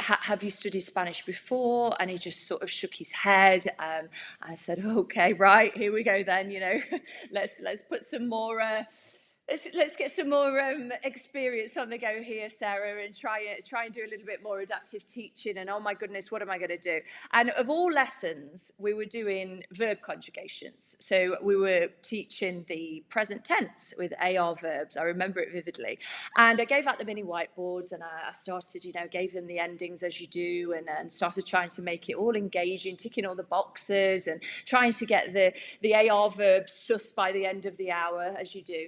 have you studied Spanish before? And he just sort of shook his head. I said, okay, right, here we go then, you know, let's put some more Let's get some more experience on the go here, Sarah, and try and do a little bit more adaptive teaching. And oh my goodness, what am I going to do? And of all lessons, we were doing verb conjugations. So we were teaching the present tense with AR verbs. I remember it vividly. And I gave out the mini whiteboards, and I started, gave them the endings as you do, and started trying to make it all engaging, ticking all the boxes, and trying to get the AR verbs sus by the end of the hour, as you do.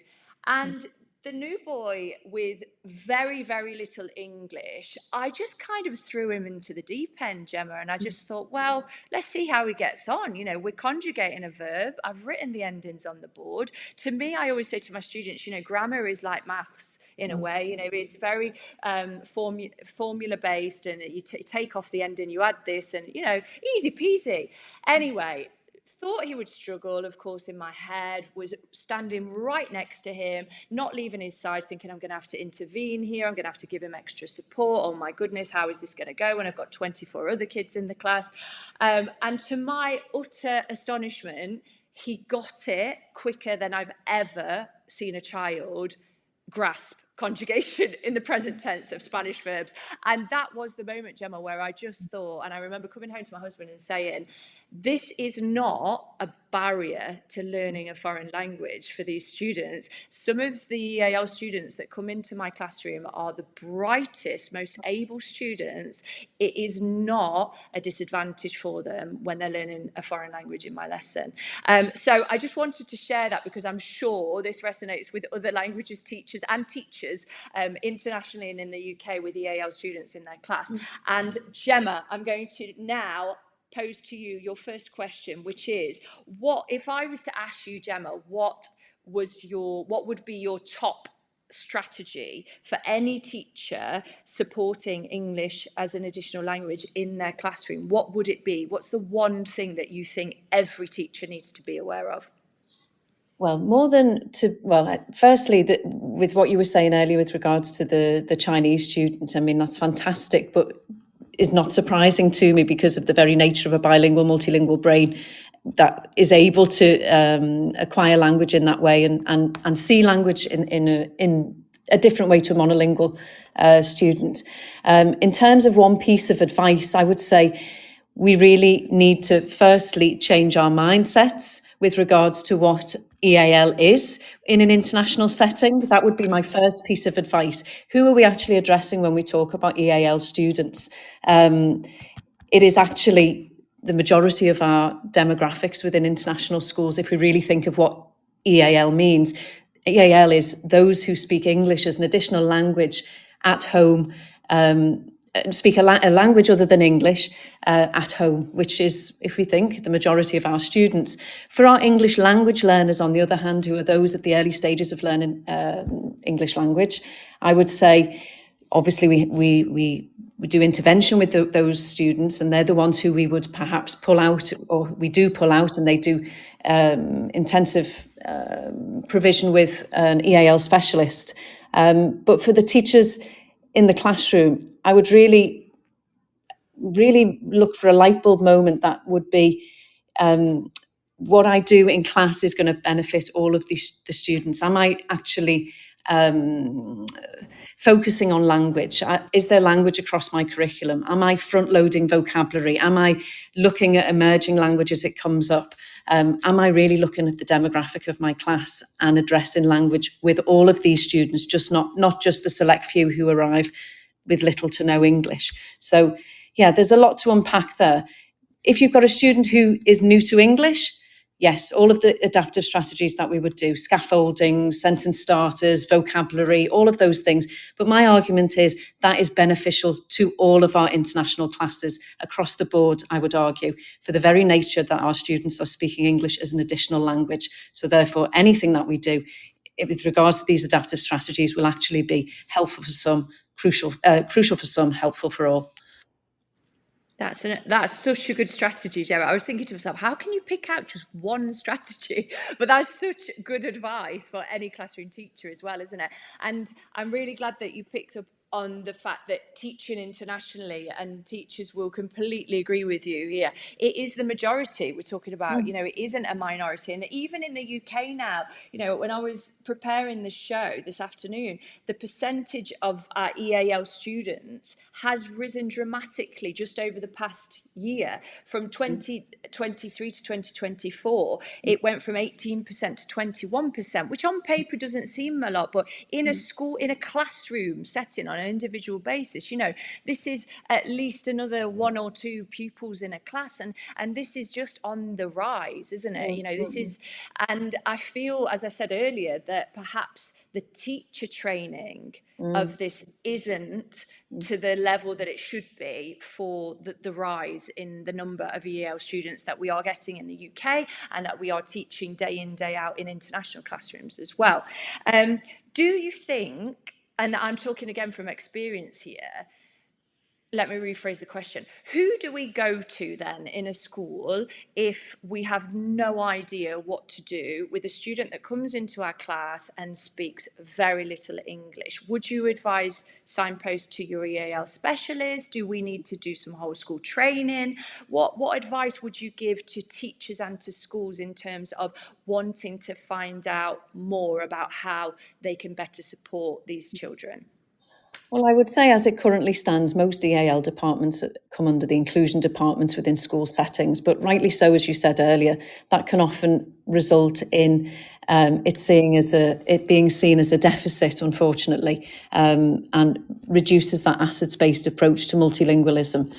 And the new boy with very, very little English, I just kind of threw him into the deep end, Gemma, and I just thought, well, let's see how he gets on. We're conjugating a verb. I've written the endings on the board. To me, I always say to my students, grammar is like maths in a way. It's very formula based, and you take off the ending, you add this, and, easy peasy. Anyway, thought he would struggle, of course, in my head, was standing right next to him, not leaving his side, thinking I'm going to have to intervene here, I'm going to have to give him extra support. Oh my goodness, how is this going to go when I've got 24 other kids in the class? And to my utter astonishment, he got it quicker than I've ever seen a child grasp conjugation in the present tense of Spanish verbs. And that was the moment, Gemma, where I just thought, and I remember coming home to my husband and saying, this is not a barrier to learning a foreign language for these students. Some of the EAL students that come into my classroom are the brightest, most able students. It is not a disadvantage for them when they're learning a foreign language in my lesson. So I just wanted to share that, because I'm sure this resonates with other languages teachers and teachers internationally and in the UK with EAL students in their class. And Gemma, I'm going to now pose to you your first question, which is, what if I was to ask you, Gemma, what would be your top strategy for any teacher supporting English as an additional language in their classroom? What would it be? What's the one thing that you think every teacher needs to be aware of? Well, firstly, with what you were saying earlier with regards to the Chinese student, I mean, that's fantastic, but is not surprising to me because of the very nature of a bilingual, multilingual brain that is able to acquire language in that way and see language in a different way to a monolingual student. In terms of one piece of advice, I would say we really need to firstly change our mindsets with regards to what EAL is in an international setting. That would be my first piece of advice. Who are we actually addressing when we talk about EAL students? It is actually the majority of our demographics within international schools. If we really think of what EAL means, EAL is those who speak English as an additional language at home, speak a language other than English at home, which is, if we think, the majority of our students. For our English language learners, on the other hand, who are those at the early stages of learning English language, I would say, obviously, we do intervention with those students, and they're the ones who we would perhaps pull out, or we do pull out, and they do intensive provision with an EAL specialist. But for the teachers in the classroom, I would really look for a light bulb moment that would be, what I do in class is going to benefit all of the students. Am I actually focusing on language? Is there language across my curriculum? Am I front-loading vocabulary? Am I looking at emerging language as it comes up? Am I really looking at the demographic of my class and addressing language with all of these students, just not just the select few who arrive with little to no English? So yeah, there's a lot to unpack there. If you've got a student who is new to English, yes, all of the adaptive strategies that we would do, scaffolding, sentence starters, vocabulary, all of those things. But my argument is that is beneficial to all of our international classes across the board, I would argue, for the very nature that our students are speaking English as an additional language. So therefore, anything that we do with regards to these adaptive strategies will actually be helpful for some, crucial for some, helpful for all. That's such a good strategy, Gemma. I was thinking to myself, how can you pick out just one strategy? But that's such good advice for any classroom teacher as well, isn't it? And I'm really glad that you picked up on the fact that teaching internationally, and teachers will completely agree with you here, it is the majority we're talking about. You know, it isn't a minority. And even in the UK now, you know, when I was preparing the show this afternoon, the percentage of our EAL students has risen dramatically just over the past year. From 2023 to 2024, it went from 18% to 21%, which on paper doesn't seem a lot, but in a school, in a classroom setting on an individual basis, you know, this is at least another 1 or 2 pupils in a class, and this is just on the rise, isn't it? You know, this is, and I feel, as I said earlier, that perhaps the teacher training of this isn't to the level that it should be for the rise in the number of EAL students that we are getting in the UK, and that we are teaching day in, day out in international classrooms as well. Do you think, and I'm talking again from experience here, let me rephrase the question. Who do we go to then in a school if we have no idea what to do with a student that comes into our class and speaks very little English? Would you advise signpost to your EAL specialist? Do we need to do some whole school training? What advice would you give to teachers and to schools in terms of wanting to find out more about how they can better support these children? Well, I would say as it currently stands, most EAL departments come under the inclusion departments within school settings, but rightly so, as you said earlier, that can often result in it being seen as a deficit, unfortunately, and reduces that assets-based approach to multilingualism.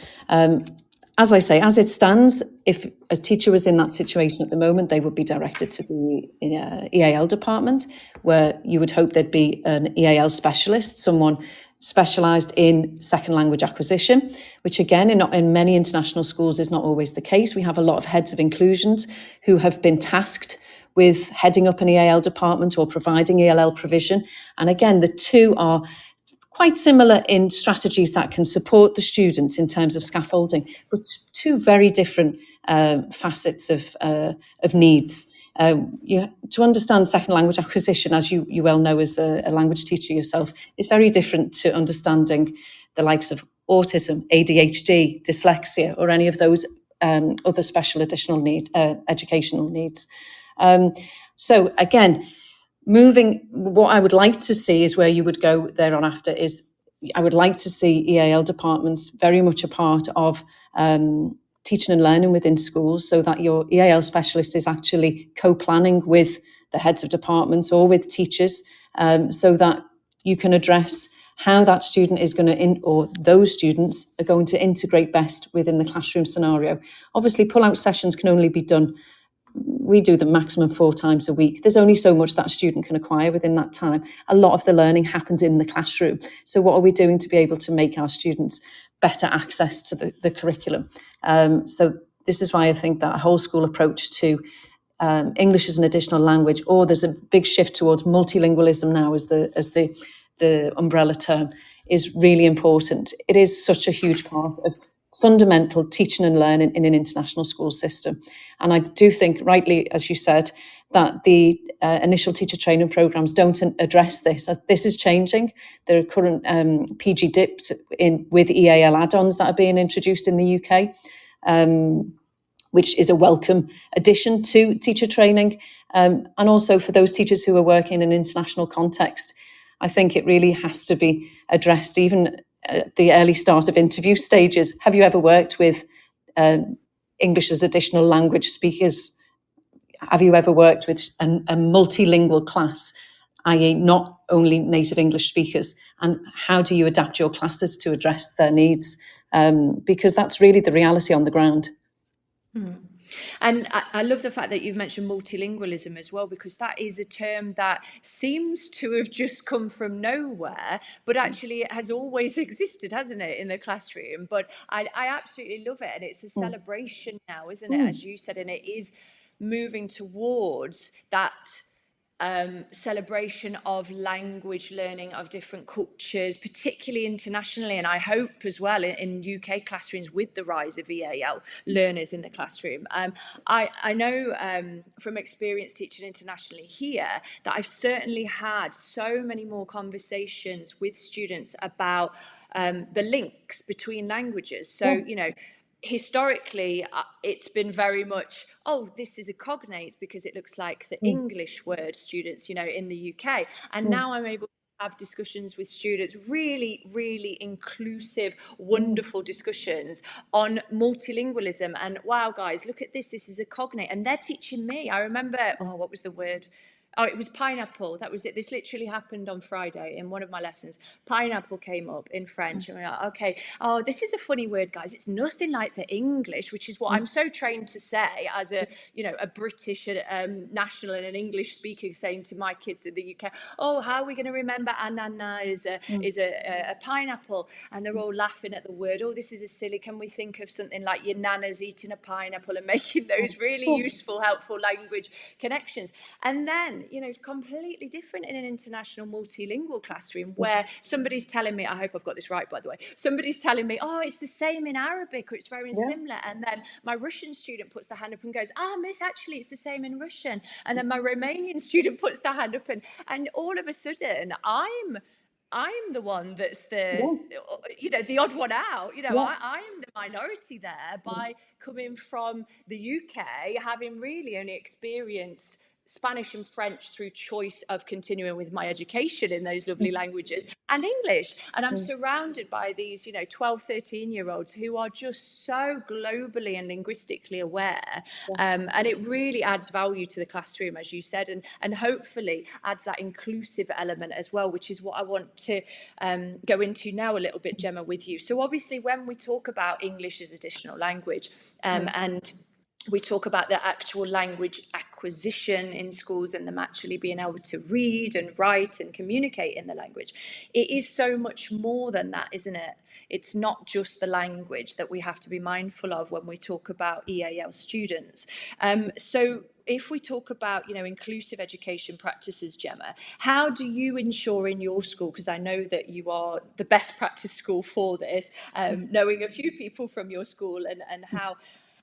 As I say, as it stands, if a teacher was in that situation at the moment, they would be directed to the EAL department, where you would hope there'd be an EAL specialist, someone specialised in second language acquisition, which again, in many international schools is not always the case. We have a lot of heads of inclusions who have been tasked with heading up an EAL department or providing ELL provision. And again, the two are quite similar in strategies that can support the students in terms of scaffolding, but two very different facets of needs. To understand second language acquisition, as you well know as a language teacher yourself, is very different to understanding the likes of autism, ADHD, dyslexia, or any of those other special additional educational needs. So again, what I would like to see is where you would go thereon after is, I would like to see EAL departments very much a part of teaching and learning within schools, so that your EAL specialist is actually co-planning with the heads of departments or with teachers, so that you can address how that student is going to, or those students are going to integrate best within the classroom scenario. Obviously, pull-out sessions can only be done, we do them maximum 4 times a week. There's only so much that student can acquire within that time. A lot of the learning happens in the classroom. So what are we doing to be able to make our students better access to the curriculum? So this is why I think that a whole school approach to English as an additional language, or there's a big shift towards multilingualism now as the umbrella term, is really important. It is such a huge part of fundamental teaching and learning in an international school system. And I do think, rightly, as you said, that the initial teacher training programs don't address this. This is changing. There are current PG dips with EAL add-ons that are being introduced in the UK, which is a welcome addition to teacher training. And also for those teachers who are working in an international context, I think it really has to be addressed even at the early start of interview stages. Have you ever worked with English as additional language speakers? Have you ever worked with a multilingual class, i.e. not only native English speakers? And how do you adapt your classes to address their needs? Because that's really the reality on the ground. And I love the fact that you've mentioned multilingualism as well, because that is a term that seems to have just come from nowhere, but actually it has always existed, hasn't it, in the classroom? But I absolutely love it. And it's a celebration now, isn't it, as you said, and it is moving towards that celebration of language learning of different cultures, particularly internationally, and I hope as well in UK classrooms with the rise of EAL learners in the classroom. I know from experience teaching internationally here that I've certainly had so many more conversations with students about the links between languages. So, you know, historically, it's been very much, oh, this is a cognate because it looks like the English word, students, you know, in the UK. And now I'm able to have discussions with students, really, really inclusive, wonderful discussions on multilingualism. And wow, guys, look at this. This is a cognate. And they're teaching me. I remember, oh, what was the word? Oh, it was pineapple. That was it. This literally happened on Friday in one of my lessons. Pineapple came up in French. And we're like, okay, oh, this is a funny word, guys. It's nothing like the English, which is what I'm so trained to say as a, you know, a British national and an English speaker saying to my kids in the UK, oh, how are we going to remember anana is a pineapple? And they're all laughing at the word. Oh, this is a silly. Can we think of something like your nana's eating a pineapple and making those really useful, helpful language connections? And then, you know, completely different in an international multilingual classroom where somebody's telling me, I hope I've got this right, by the way, somebody's telling me, oh, it's the same in Arabic or it's very similar. And then my Russian student puts their hand up and goes, miss, actually, it's the same in Russian. And then my Romanian student puts their hand up and all of a sudden I'm the one that's the, you know, the odd one out. You know, I am the minority there by coming from the UK, having really only experienced Spanish and French through choice of continuing with my education in those lovely languages, and English. And I'm surrounded by these, you know, 12, 13-year-olds who are just so globally and linguistically aware. And it really adds value to the classroom, as you said, and hopefully adds that inclusive element as well, which is what I want to go into now a little bit, Gemma, with you. So obviously, when we talk about English as additional language, and we talk about the actual language acquisition in schools and them actually being able to read and write and communicate in the language. It is so much more than that, isn't it? It's not just the language that we have to be mindful of when we talk about EAL students. So if we talk about, you know, inclusive education practices, Gemma, how do you ensure in your school, because I know that you are the best practice school for this, knowing a few people from your school and how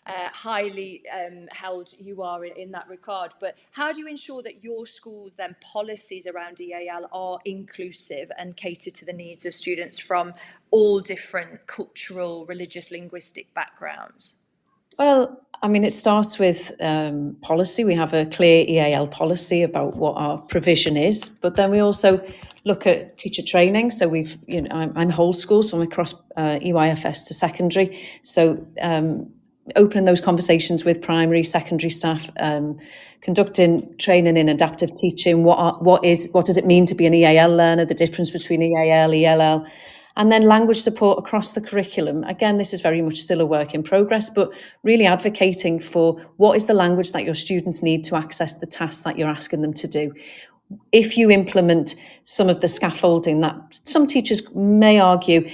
highly held you are in that regard, but how do you ensure that your schools then policies around EAL are inclusive and cater to the needs of students from all different cultural, religious, linguistic backgrounds? Well, I mean, it starts with policy. We have a clear EAL policy about what our provision is, but then we also look at teacher training. So we've, you know, I'm whole school, so I'm across EYFS to secondary. So opening those conversations with primary, secondary staff, conducting training in adaptive teaching. What does it mean to be an EAL learner? The difference between EAL, ELL, and then language support across the curriculum. Again, this is very much still a work in progress, but really advocating for what is the language that your students need to access the tasks that you're asking them to do. If you implement some of the scaffolding that some teachers may argue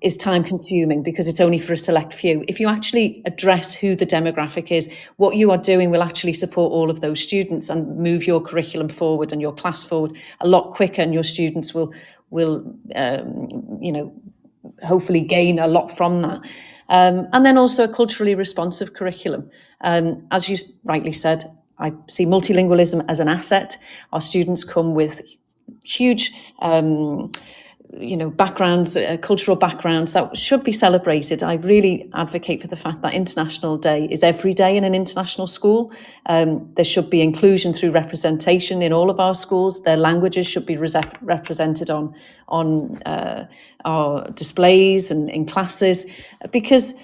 is time consuming because it's only for a select few, if you actually address who the demographic is, what you are doing will actually support all of those students and move your curriculum forward and your class forward a lot quicker, and your students will you know, hopefully gain a lot from that. And then also a culturally responsive curriculum. As you rightly said, I see multilingualism as an asset. Our students come with huge, you know, backgrounds, cultural backgrounds that should be celebrated. I really advocate for the fact that International Day is every day in an international school. There should be inclusion through representation in all of our schools. Their languages should be represented on our displays and in classes, because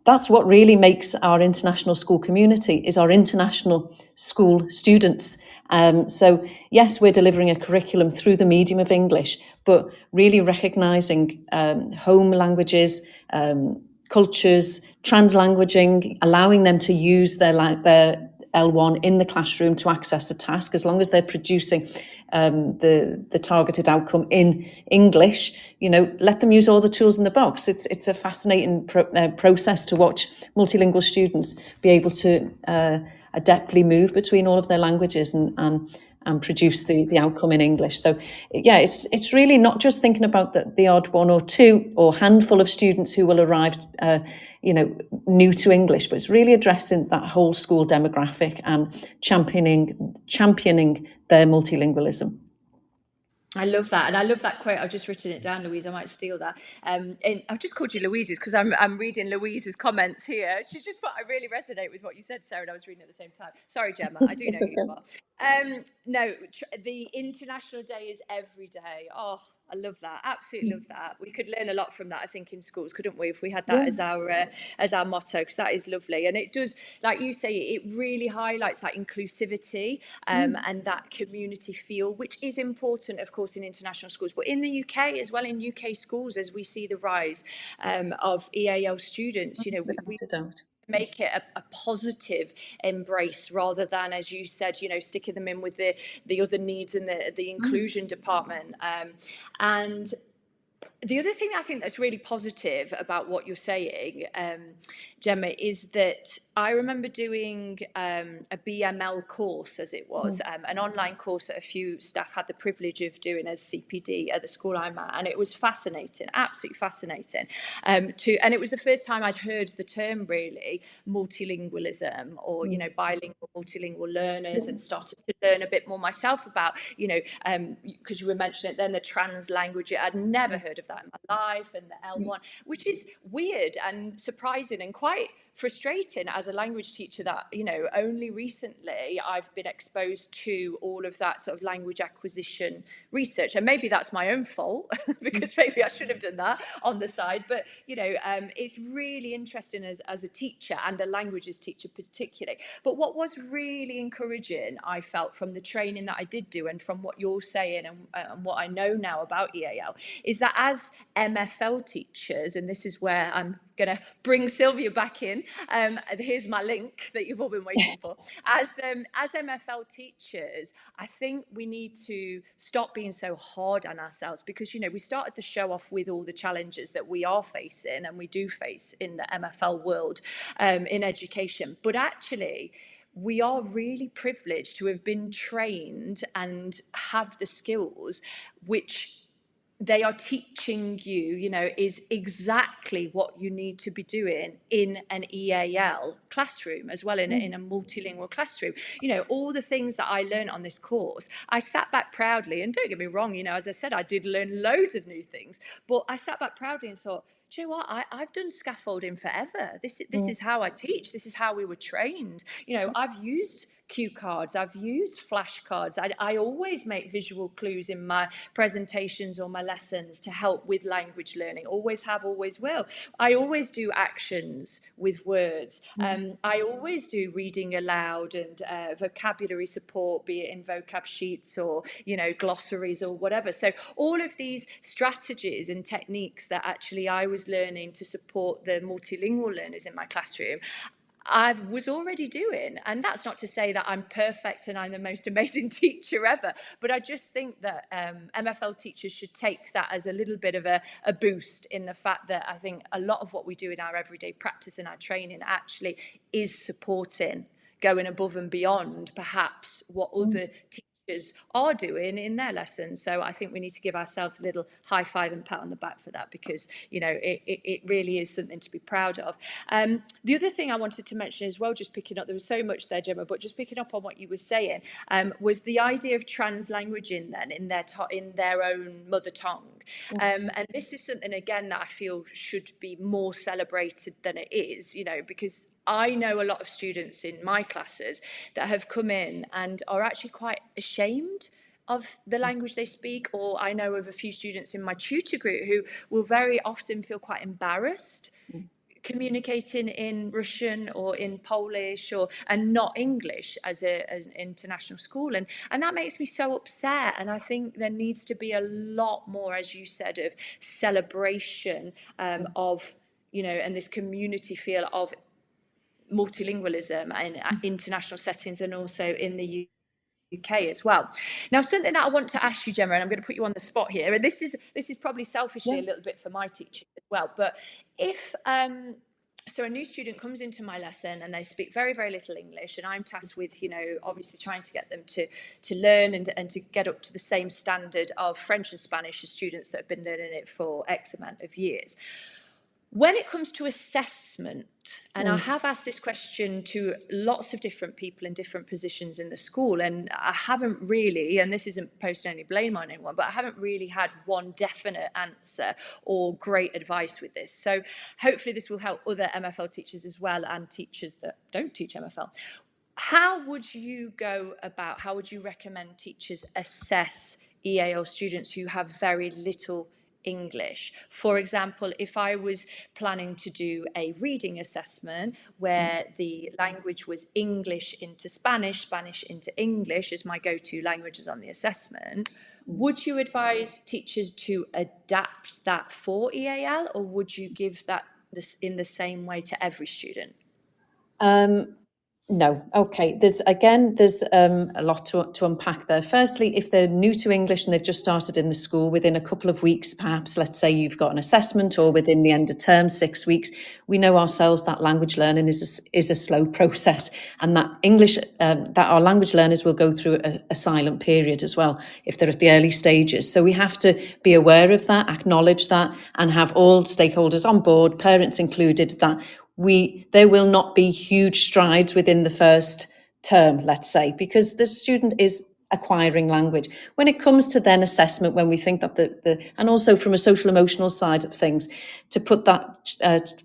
that's what really makes our international school community, is our international school students. So yes, we're delivering a curriculum through the medium of English, but really recognising home languages, cultures, translanguaging, allowing them to use their L1 in the classroom to access a task, as long as they're producing the targeted outcome in English. You know, let them use all the tools in the box. It's a fascinating process to watch multilingual students be able to adeptly move between all of their languages and and produce the outcome in English. So yeah, it's really not just thinking about the odd one or two or handful of students who will arrive, new to English, but it's really addressing that whole school demographic and championing their multilingualism. I love that, and I love that quote. I've just written it down, Louise. I might steal that. And I've just called you Louise's because I'm reading Louise's comments here. She just put, I really resonate with what you said, Sarah, and I was reading at the same time. Sorry, Gemma, I do know who you are. No, the International Day is every day. Oh, I love that. Absolutely love that. We could learn a lot from that, I think, in schools, couldn't we, if we had that as our motto? Because that is lovely, and it does, like you say, it really highlights that inclusivity and that community feel, which is important, of course, in international schools, but in the UK as well, in UK schools, as we see the rise of EAL students, we make it a positive embrace rather than, as you said, sticking them in with the other needs in the inclusion department. And the other thing I think that's really positive about what you're saying, Gemma, is that I remember doing a BML course, as it was, an online course that a few staff had the privilege of doing as CPD at the school I'm at, and it was fascinating, absolutely fascinating. And it was the first time I'd heard the term really, multilingualism, or bilingual, multilingual learners, and started to learn a bit more myself about, because you were mentioning it then, the trans language. I'd never heard of that in my life, and the L1, which is weird and surprising and quite frustrating as a language teacher that only recently I've been exposed to all of that sort of language acquisition research, and maybe that's my own fault because maybe I should have done that on the side, but it's really interesting as a teacher, and a languages teacher particularly. But what was really encouraging, I felt, from the training that I did do and from what you're saying and what I know now about EAL, is that as MFL teachers, and this is where I'm going to bring Sylvia back in, here's my link that you've all been waiting for. As MFL teachers, I think we need to stop being so hard on ourselves, because we started the show off with all the challenges that we are facing and we do face in the MFL world in education, but actually we are really privileged to have been trained and have the skills which they are teaching you, is exactly what you need to be doing in an EAL classroom as well, in a multilingual classroom. All the things that I learned on this course, I sat back proudly, and don't get me wrong, as I said, I did learn loads of new things, but I sat back proudly and thought, do you know what? I've done scaffolding forever. This is how I teach. This is how we were trained. I've used cue cards. I've used flashcards. I always make visual clues in my presentations or my lessons to help with language learning. Always have, always will. I always do actions with words. I always do reading aloud and vocabulary support, be it in vocab sheets or, glossaries or whatever. So all of these strategies and techniques that actually I was learning to support the multilingual learners in my classroom, I was already doing. And that's not to say that I'm perfect and I'm the most amazing teacher ever, but I just think that MFL teachers should take that as a little bit of a boost, in the fact that I think a lot of what we do in our everyday practice and our training actually is supporting, going above and beyond perhaps what other teachers are doing in their lessons. So I think we need to give ourselves a little high five and pat on the back for that, because it really is something to be proud of. The other thing I wanted to mention as well, just picking up, there was so much there, Gemma, but just picking up on what you were saying, was the idea of trans languaging then in their own mother tongue. And this is something, again, that I feel should be more celebrated than it is, because I know a lot of students in my classes that have come in and are actually quite ashamed of the language they speak, or I know of a few students in my tutor group who will very often feel quite embarrassed communicating in Russian or in Polish and not English as an international school, and that makes me so upset. And I think there needs to be a lot more, as you said, of celebration of and this community feel of multilingualism in international settings, and also in the UK as well. Now, something that I want to ask you, Gemma, and I'm going to put you on the spot here, and this is probably selfishly a little bit for my teaching as well, but if so a new student comes into my lesson and they speak very, very little English, and I'm tasked with, obviously trying to get them to learn and to get up to the same standard of French and Spanish as students that have been learning it for X amount of years. When it comes to assessment, and I have asked this question to lots of different people in different positions in the school, and I haven't really, and this isn't posting any blame on anyone, but I haven't really had one definite answer or great advice with this. So hopefully this will help other MFL teachers as well, and teachers that don't teach MFL. How would you recommend teachers assess EAL students who have very little English? For example, if I was planning to do a reading assessment where the language was English into Spanish, Spanish into English as my go-to languages on the assessment, would you advise teachers to adapt that for EAL, or would you give that in the same way to every student? No. Okay. There's a lot to unpack there. Firstly, if they're new to English and they've just started in the school, within a couple of weeks, perhaps, let's say you've got an assessment, or within the end of term, 6 weeks, we know ourselves that language learning is a slow process, and that our language learners will go through a silent period as well if they're at the early stages. So we have to be aware of that, acknowledge that, and have all stakeholders on board, parents included, that there will not be huge strides within the first term, let's say, because the student is acquiring language. When it comes to then assessment, when we think that and also from a social emotional side of things, to put that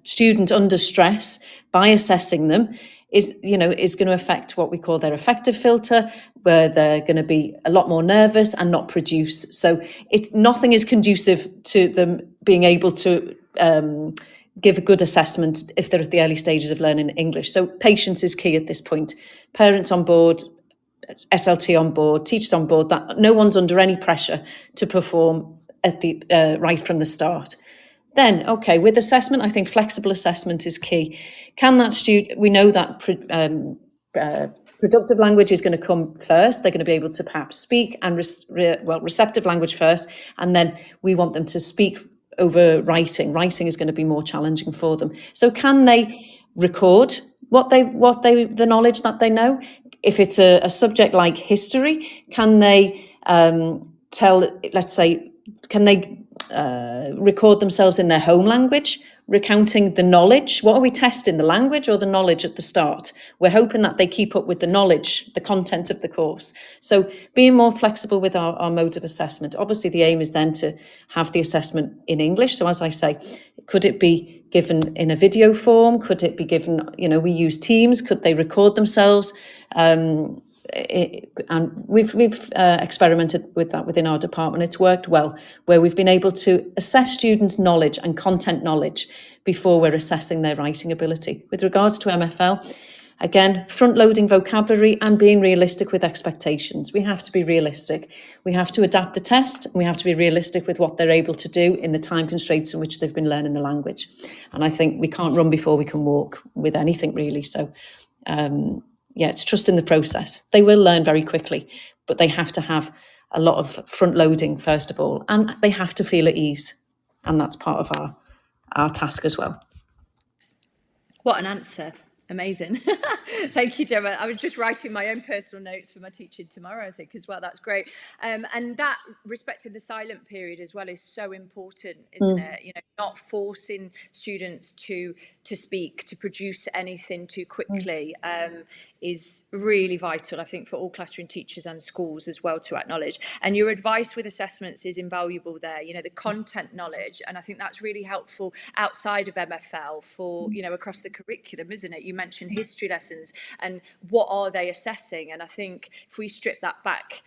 student under stress by assessing them is going to affect what we call their affective filter, where they're going to be a lot more nervous and not produce. So nothing is conducive to them being able to give a good assessment if they're at the early stages of learning English. So patience is key at this point. Parents on board, SLT on board, teachers on board, that no one's under any pressure to perform at the right from the start. Then, okay, with assessment, I think flexible assessment is key. Can that student, we know that productive language is going to come first. They're going to be able to perhaps speak and receptive language first, and then we want them to speak over writing. Writing is going to be more challenging for them. So can they record the knowledge that they know? If it's a subject like history, can they record themselves in their home language, recounting the knowledge? What are we testing, the language or the knowledge at the start? We're hoping that they keep up with the knowledge, the content of the course. So being more flexible with our modes of assessment. Obviously, the aim is then to have the assessment in English. So as I say, could it be given in a video form? Could it be given, we use Teams, could they record themselves? And we've experimented with that within our department. It's worked well, where we've been able to assess students' knowledge and content knowledge before we're assessing their writing ability. With regards to MFL, again, front-loading vocabulary and being realistic with expectations. We have to be realistic. We have to adapt the test, and we have to be realistic with what they're able to do in the time constraints in which they've been learning the language. And I think we can't run before we can walk with anything, really. So it's trust in the process. They will learn very quickly, but they have to have a lot of front loading, first of all, and they have to feel at ease. And that's part of our task as well. What an answer. Amazing. Thank you, Gemma. I was just writing my own personal notes for my teaching tomorrow, I think, as well. That's great. And that respect to the silent period as well is so important, isn't it? Not forcing students to speak, to produce anything too quickly is really vital, I think, for all classroom teachers and schools as well to acknowledge. And your advice with assessments is invaluable there, the content knowledge. And I think that's really helpful outside of MFL for, across the curriculum, isn't it? You mentioned history lessons and what are they assessing? And I think if we strip that back,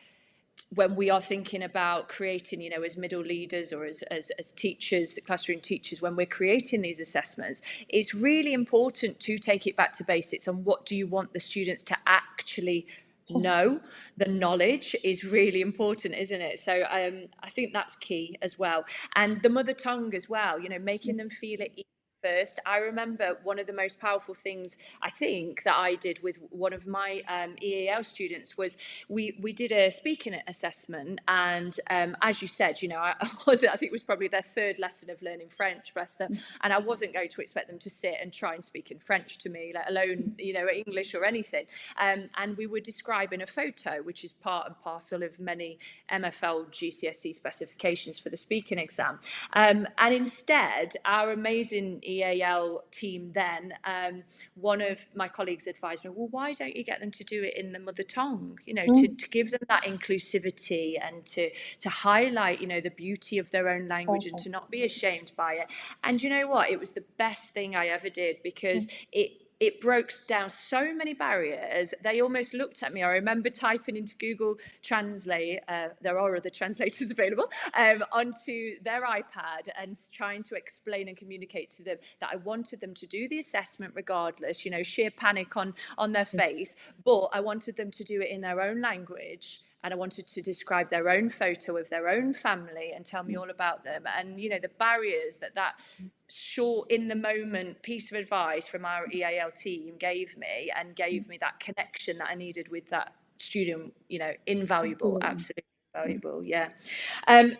when we are thinking about creating, as middle leaders or as teachers, classroom teachers, when we're creating these assessments, it's really important to take it back to basics on what do you want the students to actually know. The knowledge is really important, isn't it? So I think that's key as well. And the mother tongue as well, making them feel it first. I remember one of the most powerful things I think that I did with one of my EAL students was we did a speaking assessment, and as you said, you know, I think it was probably their third lesson of learning French, bless them, and I wasn't going to expect them to sit and try and speak in French to me, let alone, you know, English or anything. And we were describing a photo, which is part and parcel of many MFL GCSE specifications for the speaking exam. And instead, our amazing EAL team then, one of my colleagues advised me, well, why don't you get them to do it in the mother tongue, you know, to give them that inclusivity and to highlight, you know, the beauty of their own language and to not be ashamed by it. And you know what? It was the best thing I ever did, because it broke down so many barriers. They almost looked at me. I remember typing into Google Translate, there are other translators available, onto their iPad and trying to explain and communicate to them that I wanted them to do the assessment regardless, you know, sheer panic on their face, but I wanted them to do it in their own language. And I wanted to describe their own photo of their own family and tell me all about them. And, you know, the barriers that short in the moment piece of advice from our EAL team gave me, and gave me that connection that I needed with that student, you know, invaluable, absolutely valuable. Yeah.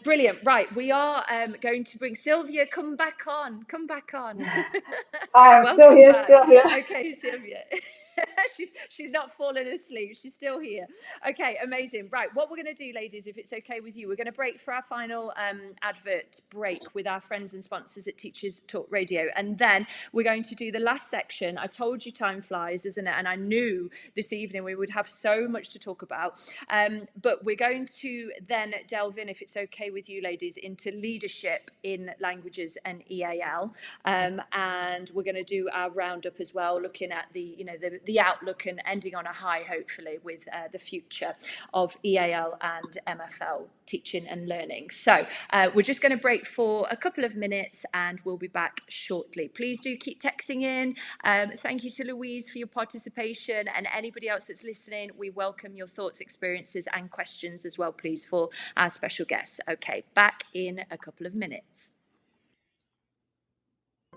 Brilliant. Right. We are going to bring Sylvia, come back on. I'm still Welcome here, back. still here. Okay, Sylvia. she's not fallen asleep. She's still here. Okay, amazing. Right, what we're going to do, ladies, if it's okay with you, we're going to break for our final advert break with our friends and sponsors at Teachers Talk Radio, and then we're going to do the last section. I told you time flies, isn't it? And I knew this evening we would have so much to talk about. But we're going to then delve in, if it's okay with you, ladies, into leadership in languages and EAL, and we're going to do our roundup as well, looking at the, you know, the outlook and ending on a high, hopefully, with the future of EAL and MFL teaching and learning. So we're just going to break for a couple of minutes and we'll be back shortly. Please do keep texting in. Thank you to Louise for your participation, and anybody else that's listening, we welcome your thoughts, experiences and questions as well, please, for our special guests. Okay, back in a couple of minutes.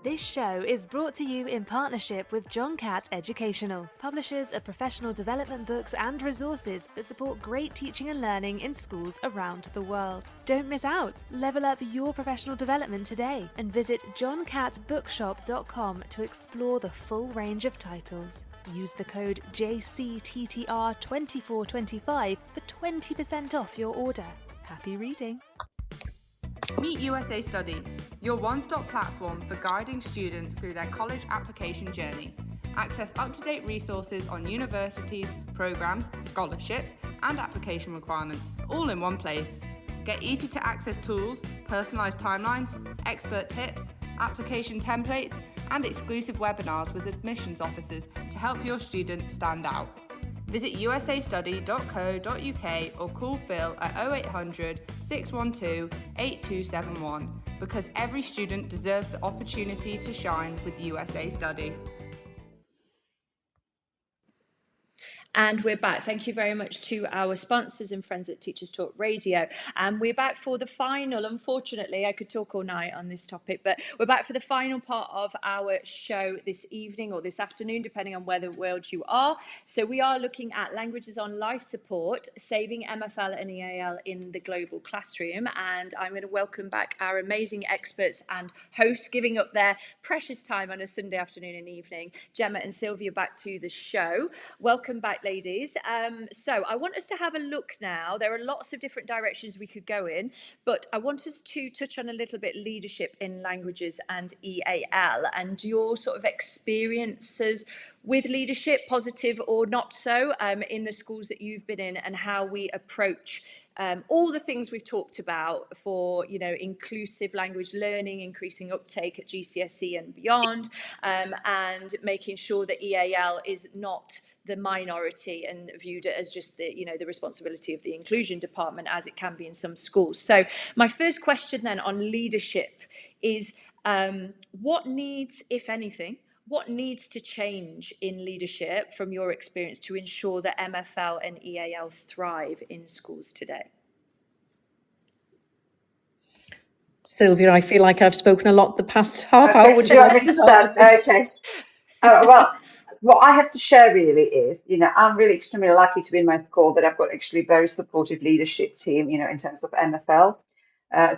This show is brought to you in partnership with John Catt Educational, publishers of professional development books and resources that support great teaching and learning in schools around the world. Don't miss out. Level up your professional development today and visit johncattbookshop.com to explore the full range of titles. Use the code JCTTR2425 for 20% off your order. Happy reading. Meet USA Study, your one-stop platform for guiding students through their college application journey. Access up-to-date resources on universities, programs, scholarships, and application requirements, all in one place. Get easy-to-access tools, personalized timelines, expert tips, application templates, and exclusive webinars with admissions officers to help your student stand out. Visit usastudy.co.uk or call Phil at 0800 612 8271, because every student deserves the opportunity to shine with USA Study. And we're back. Thank you very much to our sponsors and friends at Teachers Talk Radio. And we're back for the final. Unfortunately, I could talk all night on this topic, but we're back for the final part of our show this evening or this afternoon, depending on where the world you are. So we are looking at languages on life support, saving MFL and EAL in the global classroom. And I'm going to welcome back our amazing experts and hosts, giving up their precious time on a Sunday afternoon and evening, Gemma and Sylvia, back to the show. Welcome back, ladies. So I want us to have a look now. There are lots of different directions we could go in, but I want us to touch on a little bit leadership in languages and EAL and your sort of experiences with leadership, positive or not so, in the schools that you've been in, and how we approach all the things we've talked about for, you know, inclusive language learning, increasing uptake at GCSE and beyond, and making sure that EAL is not the minority and viewed as just the, you know, the responsibility of the inclusion department, as it can be in some schools. So my first question then on leadership is, what needs, if anything, what needs to change in leadership from your experience to ensure that MFL and EAL thrive in schools today? Sylvia, I feel like I've spoken a lot the past half hour. Okay, Would so you do I like need to to start start? with this? Okay. Well, what I have to share really is, I'm really extremely lucky to be in my school that I've got actually very supportive leadership team, in terms of MFL.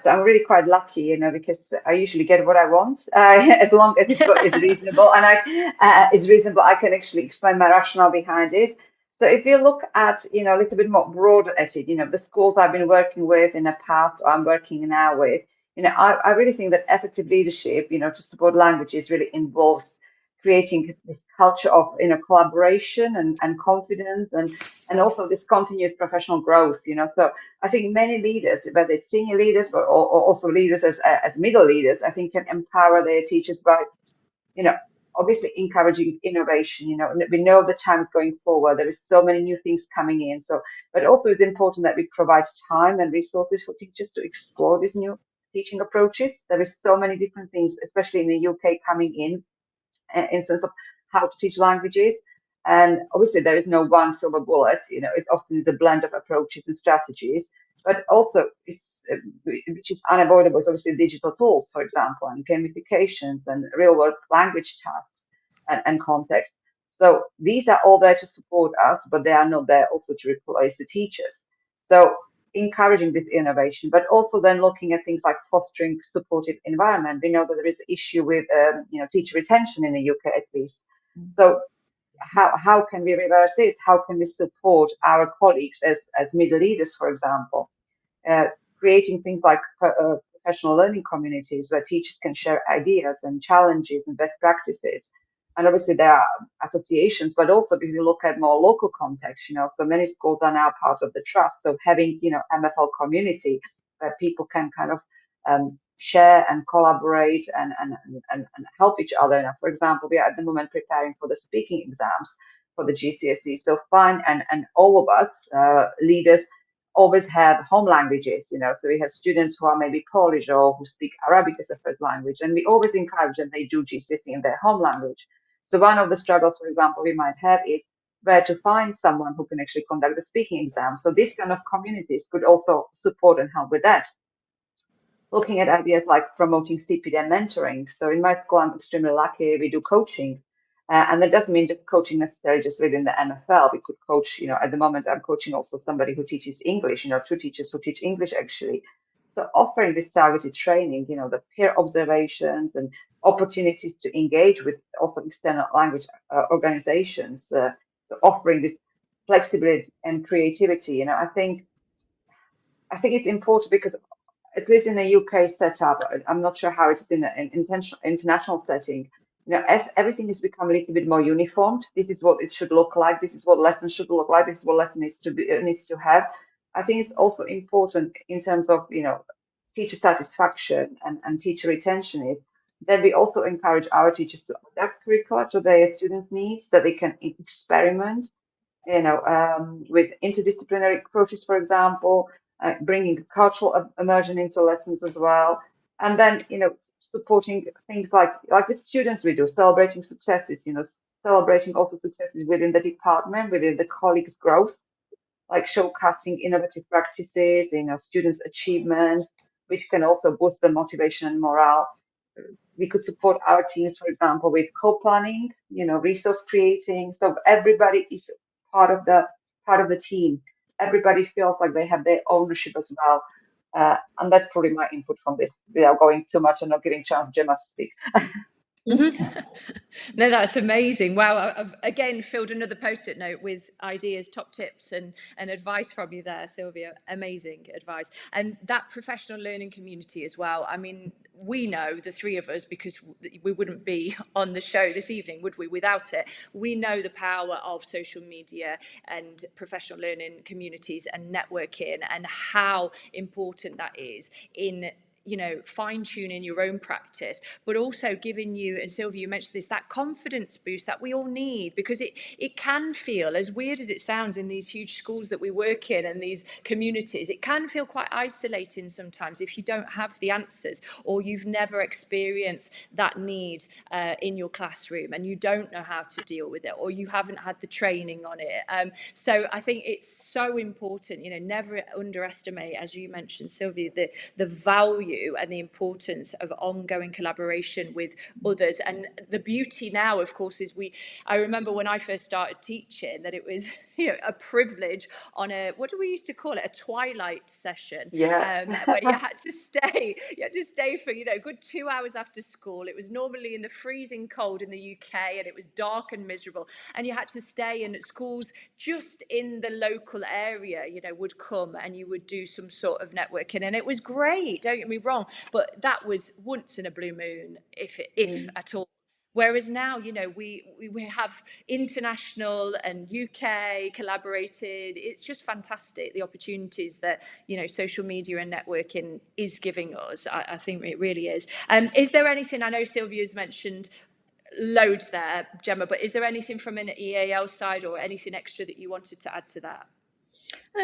So I'm really quite lucky, because I usually get what I want, as long as it's reasonable, and I can actually explain my rationale behind it. So if you look at, a little bit more broader at it, the schools I've been working with in the past, or I'm working now with, I really think that effective leadership, to support languages really involves creating this culture of collaboration and confidence and also this continuous professional growth. So I think many leaders, whether it's senior leaders or also leaders as middle leaders, I think can empower their teachers by you know obviously encouraging innovation. We know the times going forward, there is so many new things coming in, so but also it's important that we provide time and resources for teachers to explore these new teaching approaches. There is so many different things, especially in the UK, coming in sense of how to teach languages. And obviously, there is no one silver bullet. It often is a blend of approaches and strategies. But also, which is unavoidable, is obviously digital tools, for example, and gamifications and real-world language tasks and context. So these are all there to support us, but they are not there also to replace the teachers. So encouraging this innovation, but also then looking at things like fostering supportive environment. We know that there is an issue with teacher retention in the UK at least. So how can we reverse this? How can we support our colleagues as middle leaders, for example? Creating things like professional learning communities where teachers can share ideas and challenges and best practices. And obviously there are associations, but also if you look at more local context, so many schools are now part of the trust. So having, MFL community where people can kind of share and collaborate and help each other. Now, for example, we are at the moment preparing for the speaking exams for the GCSE. So fine, and all of us leaders always have home languages, so we have students who are maybe Polish or who speak Arabic as a first language, and we always encourage them they do GCSE in their home language. So one of the struggles, for example, we might have is where to find someone who can actually conduct the speaking exam. So these kind of communities could also support and help with that. Looking at ideas like promoting CPD and mentoring. So in my school, I'm extremely lucky. We do coaching. And that doesn't mean just coaching necessarily just within the MFL. We could coach, at the moment I'm coaching also somebody who teaches English, two teachers who teach English actually. So offering this targeted training, the peer observations and opportunities to engage with also external language organizations. So offering this flexibility and creativity, I think it's important because at least in the UK setup, I'm not sure how it's in an international setting. Everything has become a little bit more uniformed. This is what it should look like. This is what lessons should look like. This is what lesson needs to have. I think it's also important in terms of teacher satisfaction and teacher retention is that we also encourage our teachers to adapt curricula to their students' needs, that they can experiment with interdisciplinary approaches, for example, bringing cultural immersion into lessons as well. And then, supporting things like with students we do, celebrating successes, celebrating also successes within the department, within the colleagues' growth, like showcasing innovative practices, students' achievements, which can also boost the motivation and morale. We could support our teams, for example, with co-planning, resource creating. So everybody is part of the team. Everybody feels like they have their ownership as well. And that's probably my input from this without going too much and not giving chance Gemma to speak. No, that's amazing. Wow, I've again filled another post-it note with ideas, top tips and advice from you there, Sylvia. Amazing advice. And that professional learning community as well. I mean, we know, the three of us, because we wouldn't be on the show this evening, would we, without it? We know the power of social media and professional learning communities and networking and how important that is in fine-tuning your own practice, but also giving you, and Sylvia, you mentioned this, that confidence boost that we all need, because it can feel, as weird as it sounds in these huge schools that we work in and these communities, it can feel quite isolating sometimes if you don't have the answers or you've never experienced that need in your classroom and you don't know how to deal with it or you haven't had the training on it. So I think it's so important, never underestimate, as you mentioned, Sylvia, the value value and the importance of ongoing collaboration with others. And the beauty now, of course, is I remember when I first started teaching that it was a privilege on what do we used to call it, a twilight session, Yeah. where you had to stay for good 2 hours after school. It was normally in the freezing cold in the UK, and it was dark and miserable, and you had to stay in schools just in the local area would come, and you would do some sort of networking, and it was great, don't get me wrong, but that was once in a blue moon, if at all. Whereas now, we have international and UK collaborated. It's just fantastic, the opportunities that, social media and networking is giving us. I think it really is. Is there anything, I know Sylvia's mentioned loads there, Gemma, but is there anything from an EAL side or anything extra that you wanted to add to that?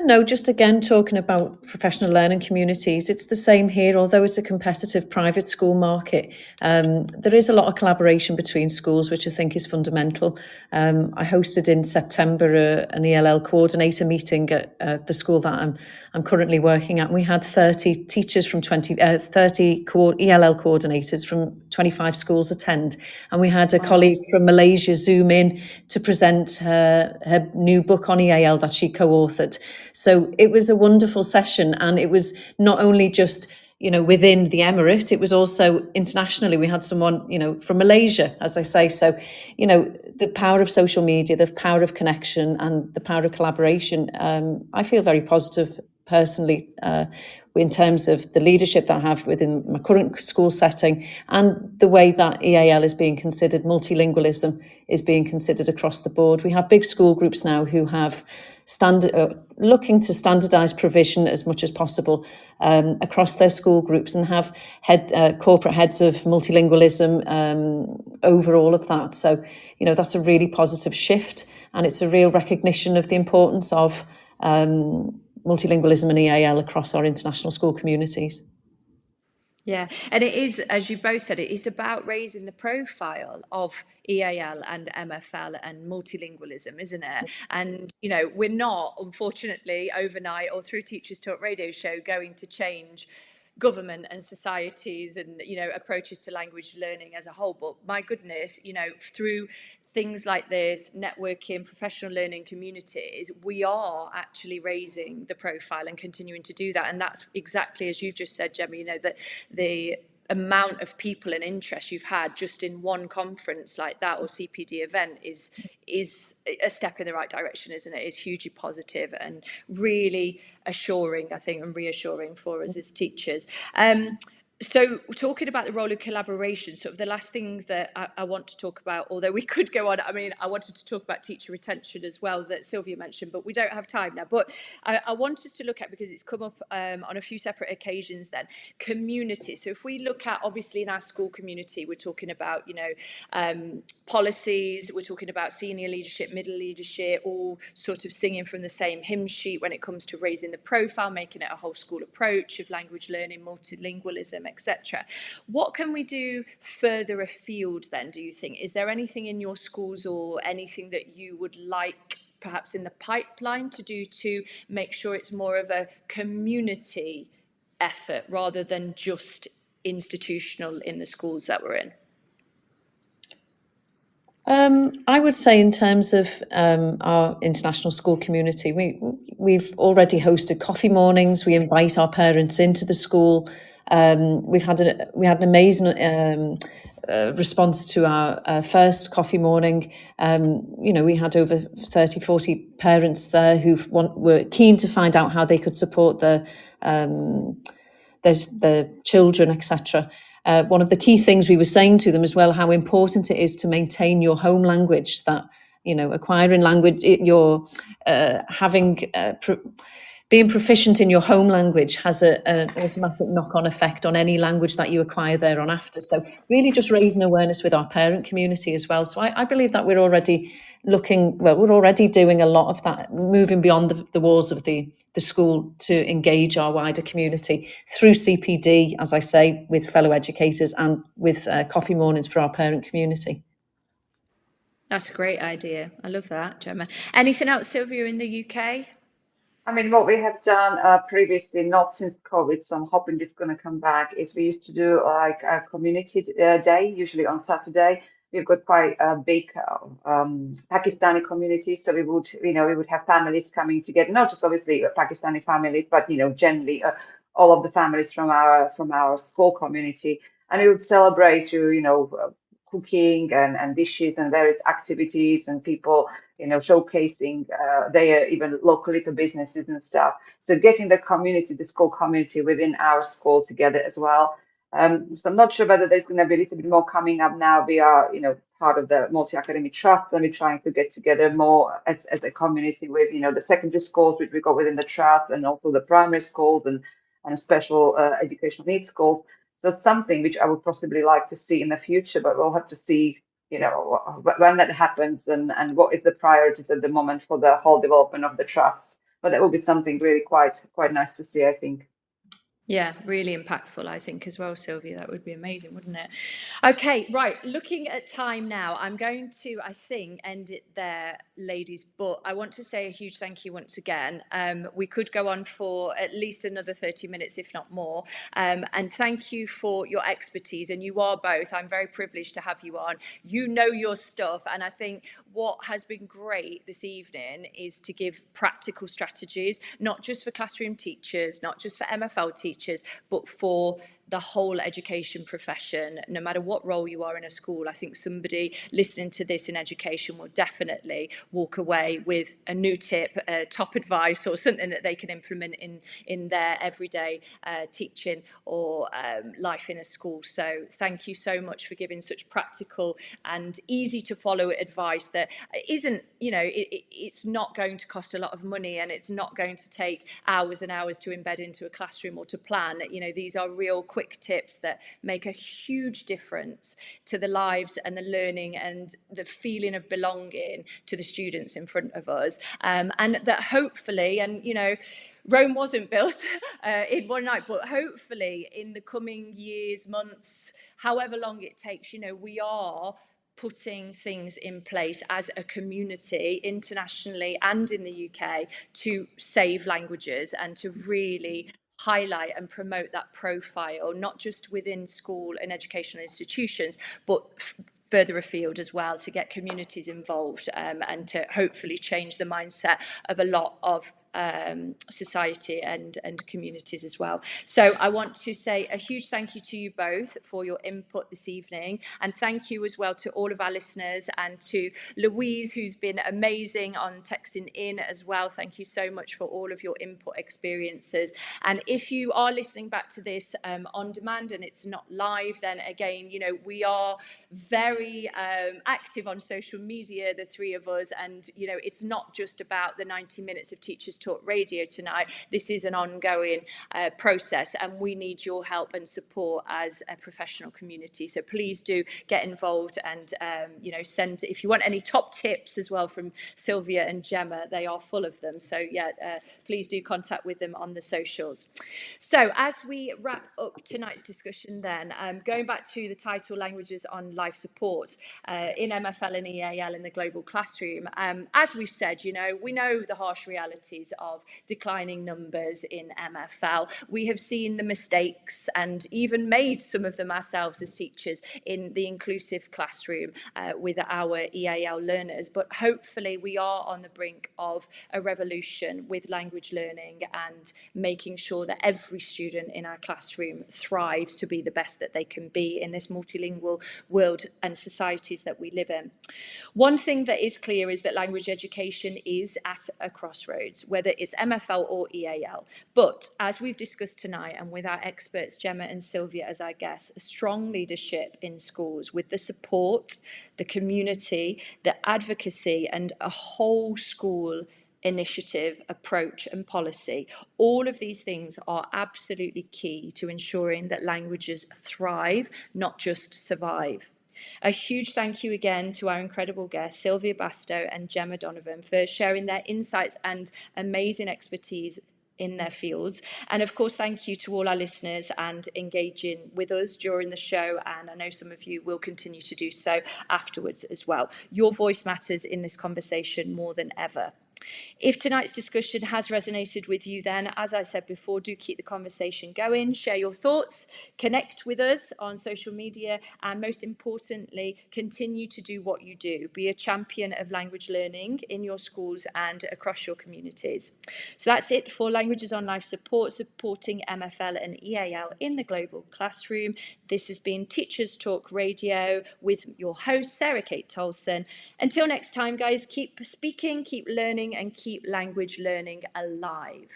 No, just again, talking about professional learning communities, it's the same here. Although it's a competitive private school market, there is a lot of collaboration between schools, which I think is fundamental. I hosted in September an ELL coordinator meeting at the school that I'm currently working at. And we had 30 teachers from 30 ELL coordinators from 25 schools attend. And we had a colleague from Malaysia Zoom in to present her new book on EAL that she co-authored. So it was a wonderful session, and it was not only just within the Emirate, it was also internationally. We had someone from Malaysia, as I say. So the power of social media, the power of connection, and the power of collaboration. I feel very positive personally in terms of the leadership that I have within my current school setting, and the way that EAL is being considered, multilingualism is being considered across the board. We have big school groups now who have looking to standardise provision as much as possible across their school groups, and have corporate heads of multilingualism over all of that. So that's a really positive shift, and it's a real recognition of the importance of multilingualism and EAL across our international school communities. Yeah, and it is, as you both said, it is about raising the profile of EAL and MFL and multilingualism, isn't it? And, we're not, unfortunately, overnight or through Teachers Talk Radio Show going to change government and societies and, approaches to language learning as a whole. But my goodness, through things like this, networking, professional learning communities, we are actually raising the profile and continuing to do that. And that's exactly as you've just said, Gemma, that the amount of people and interest you've had just in one conference like that or CPD event is a step in the right direction, isn't it? It's hugely positive and really assuring, I think, and reassuring for us as teachers. So talking about the role of collaboration, sort of the last thing that I want to talk about, although we could go on, I wanted to talk about teacher retention as well, that Sylvia mentioned, but we don't have time now. But I want us to look at, because it's come up on a few separate occasions then, community. So if we look at, obviously in our school community, we're talking about, policies, we're talking about senior leadership, middle leadership, all sort of singing from the same hymn sheet when it comes to raising the profile, making it a whole school approach of language learning, multilingualism, etc. What can we do further afield then, do you think? Is there anything in your schools or anything that you would like perhaps in the pipeline to do to make sure it's more of a community effort rather than just institutional in the schools that we're in? I would say in terms of our international school community, we've already hosted coffee mornings. We invite our parents into the school. We had an amazing response to our first coffee morning. We had over 30, 40 parents there who were keen to find out how they could support their children, etc. One of the key things we were saying to them as well, how important it is to maintain your home language, that, acquiring language, being proficient in your home language has an automatic knock-on effect on any language that you acquire thereon after. So really just raising awareness with our parent community as well. So I believe that we're already doing a lot of that, moving beyond the walls of the school to engage our wider community through CPD, as I say, with fellow educators and with coffee mornings for our parent community. That's a great idea. I love that, Gemma. Anything else, Sylvia, in the UK? I mean, what we have done previously, not since COVID, so I'm hoping it's going to come back, is we used to do like a community day, usually on Saturday. We've got quite a big Pakistani community, so we would have families coming together, not just obviously Pakistani families, but generally all of the families from our school community, and we would celebrate through cooking and dishes and various activities and people showcasing their even local little businesses and stuff. So getting the community, the school community within our school together as well. So I'm not sure whether there's going to be a little bit more coming up now. We are, part of the multi-academy trust, and we're trying to get together more as a community with, the secondary schools, which we got within the trust, and also the primary schools and special educational needs schools. So something which I would possibly like to see in the future, but we'll have to see when that happens and what is the priorities at the moment for the whole development of the trust. But that will be something really quite nice to see, I think. Yeah, really impactful, I think, as well, Sylvia. That would be amazing, wouldn't it? Okay, right. Looking at time now, I'm going to, I think, end it there, ladies. But I want to say a huge thank you once again. We could go on for at least another 30 minutes, if not more. And thank you for your expertise. And you are both. I'm very privileged to have you on. You know your stuff. And I think what has been great this evening is to give practical strategies, not just for classroom teachers, not just for MFL teachers, but for the whole education profession, no matter what role you are in a school. I think somebody listening to this in education will definitely walk away with a new tip, top advice, or something that they can implement in their everyday teaching or life in a school. So thank you so much for giving such practical and easy to follow advice that isn't, it's not going to cost a lot of money, and it's not going to take hours and hours to embed into a classroom or to plan. These are real quick tips that make a huge difference to the lives and the learning and the feeling of belonging to the students in front of us, and that hopefully, and Rome wasn't built in one night, but hopefully in the coming years, months, however long it takes, we are putting things in place as a community internationally and in the UK to save languages and to really highlight and promote that profile, not just within school and educational institutions, but further afield as well, to get communities involved and to hopefully change the mindset of a lot of society and communities as well. So I want to say a huge thank you to you both for your input this evening, and thank you as well to all of our listeners, and to Louise, who's been amazing on texting in as well. Thank you so much for all of your input experiences. And if you are listening back to this on demand and it's not live, then again, we are very active on social media, the three of us, and it's not just about the 90 minutes of Teachers Talk Radio tonight. This is an ongoing process, and we need your help and support as a professional community. So please do get involved, and send, if you want any top tips as well from Sylvia and Gemma, they are full of them. So yeah, please do contact with them on the socials. So as we wrap up tonight's discussion then, going back to the title, Languages on Life Support in MFL and EAL in the global classroom, as we've said, we know the harsh realities of declining numbers in MFL. We have seen the mistakes and even made some of them ourselves as teachers in the inclusive classroom with our EAL learners, but hopefully we are on the brink of a revolution with language learning and making sure that every student in our classroom thrives to be the best that they can be in this multilingual world and societies that we live in. One thing that is clear is that language education is at a crossroads, whether it's MFL or EAL. But as we've discussed tonight, and with our experts, Gemma and Sylvia as our guests, a strong leadership in schools with the support, the community, the advocacy, and a whole school initiative, approach and policy. All of these things are absolutely key to ensuring that languages thrive, not just survive. A huge thank you again to our incredible guests, Sylvia Bastow and Gemma Donovan, for sharing their insights and amazing expertise in their fields. And of course, thank you to all our listeners and engaging with us during the show. And I know some of you will continue to do so afterwards as well. Your voice matters in this conversation more than ever. If tonight's discussion has resonated with you, then, as I said before, do keep the conversation going, share your thoughts, connect with us on social media, and most importantly, continue to do what you do. Be a champion of language learning in your schools and across your communities. So that's it for Languages on Life Support, supporting MFL and EAL in the global classroom. This has been Teachers Talk Radio with your host, Sarah Kate Tolson. Until next time, guys, keep speaking, keep learning, and keep language learning alive.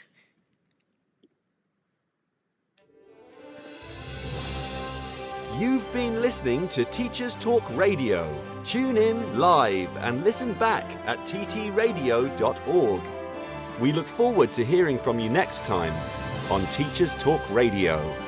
You've been listening to Teachers Talk Radio. Tune in live and listen back at ttradio.org. We look forward to hearing from you next time on Teachers Talk Radio.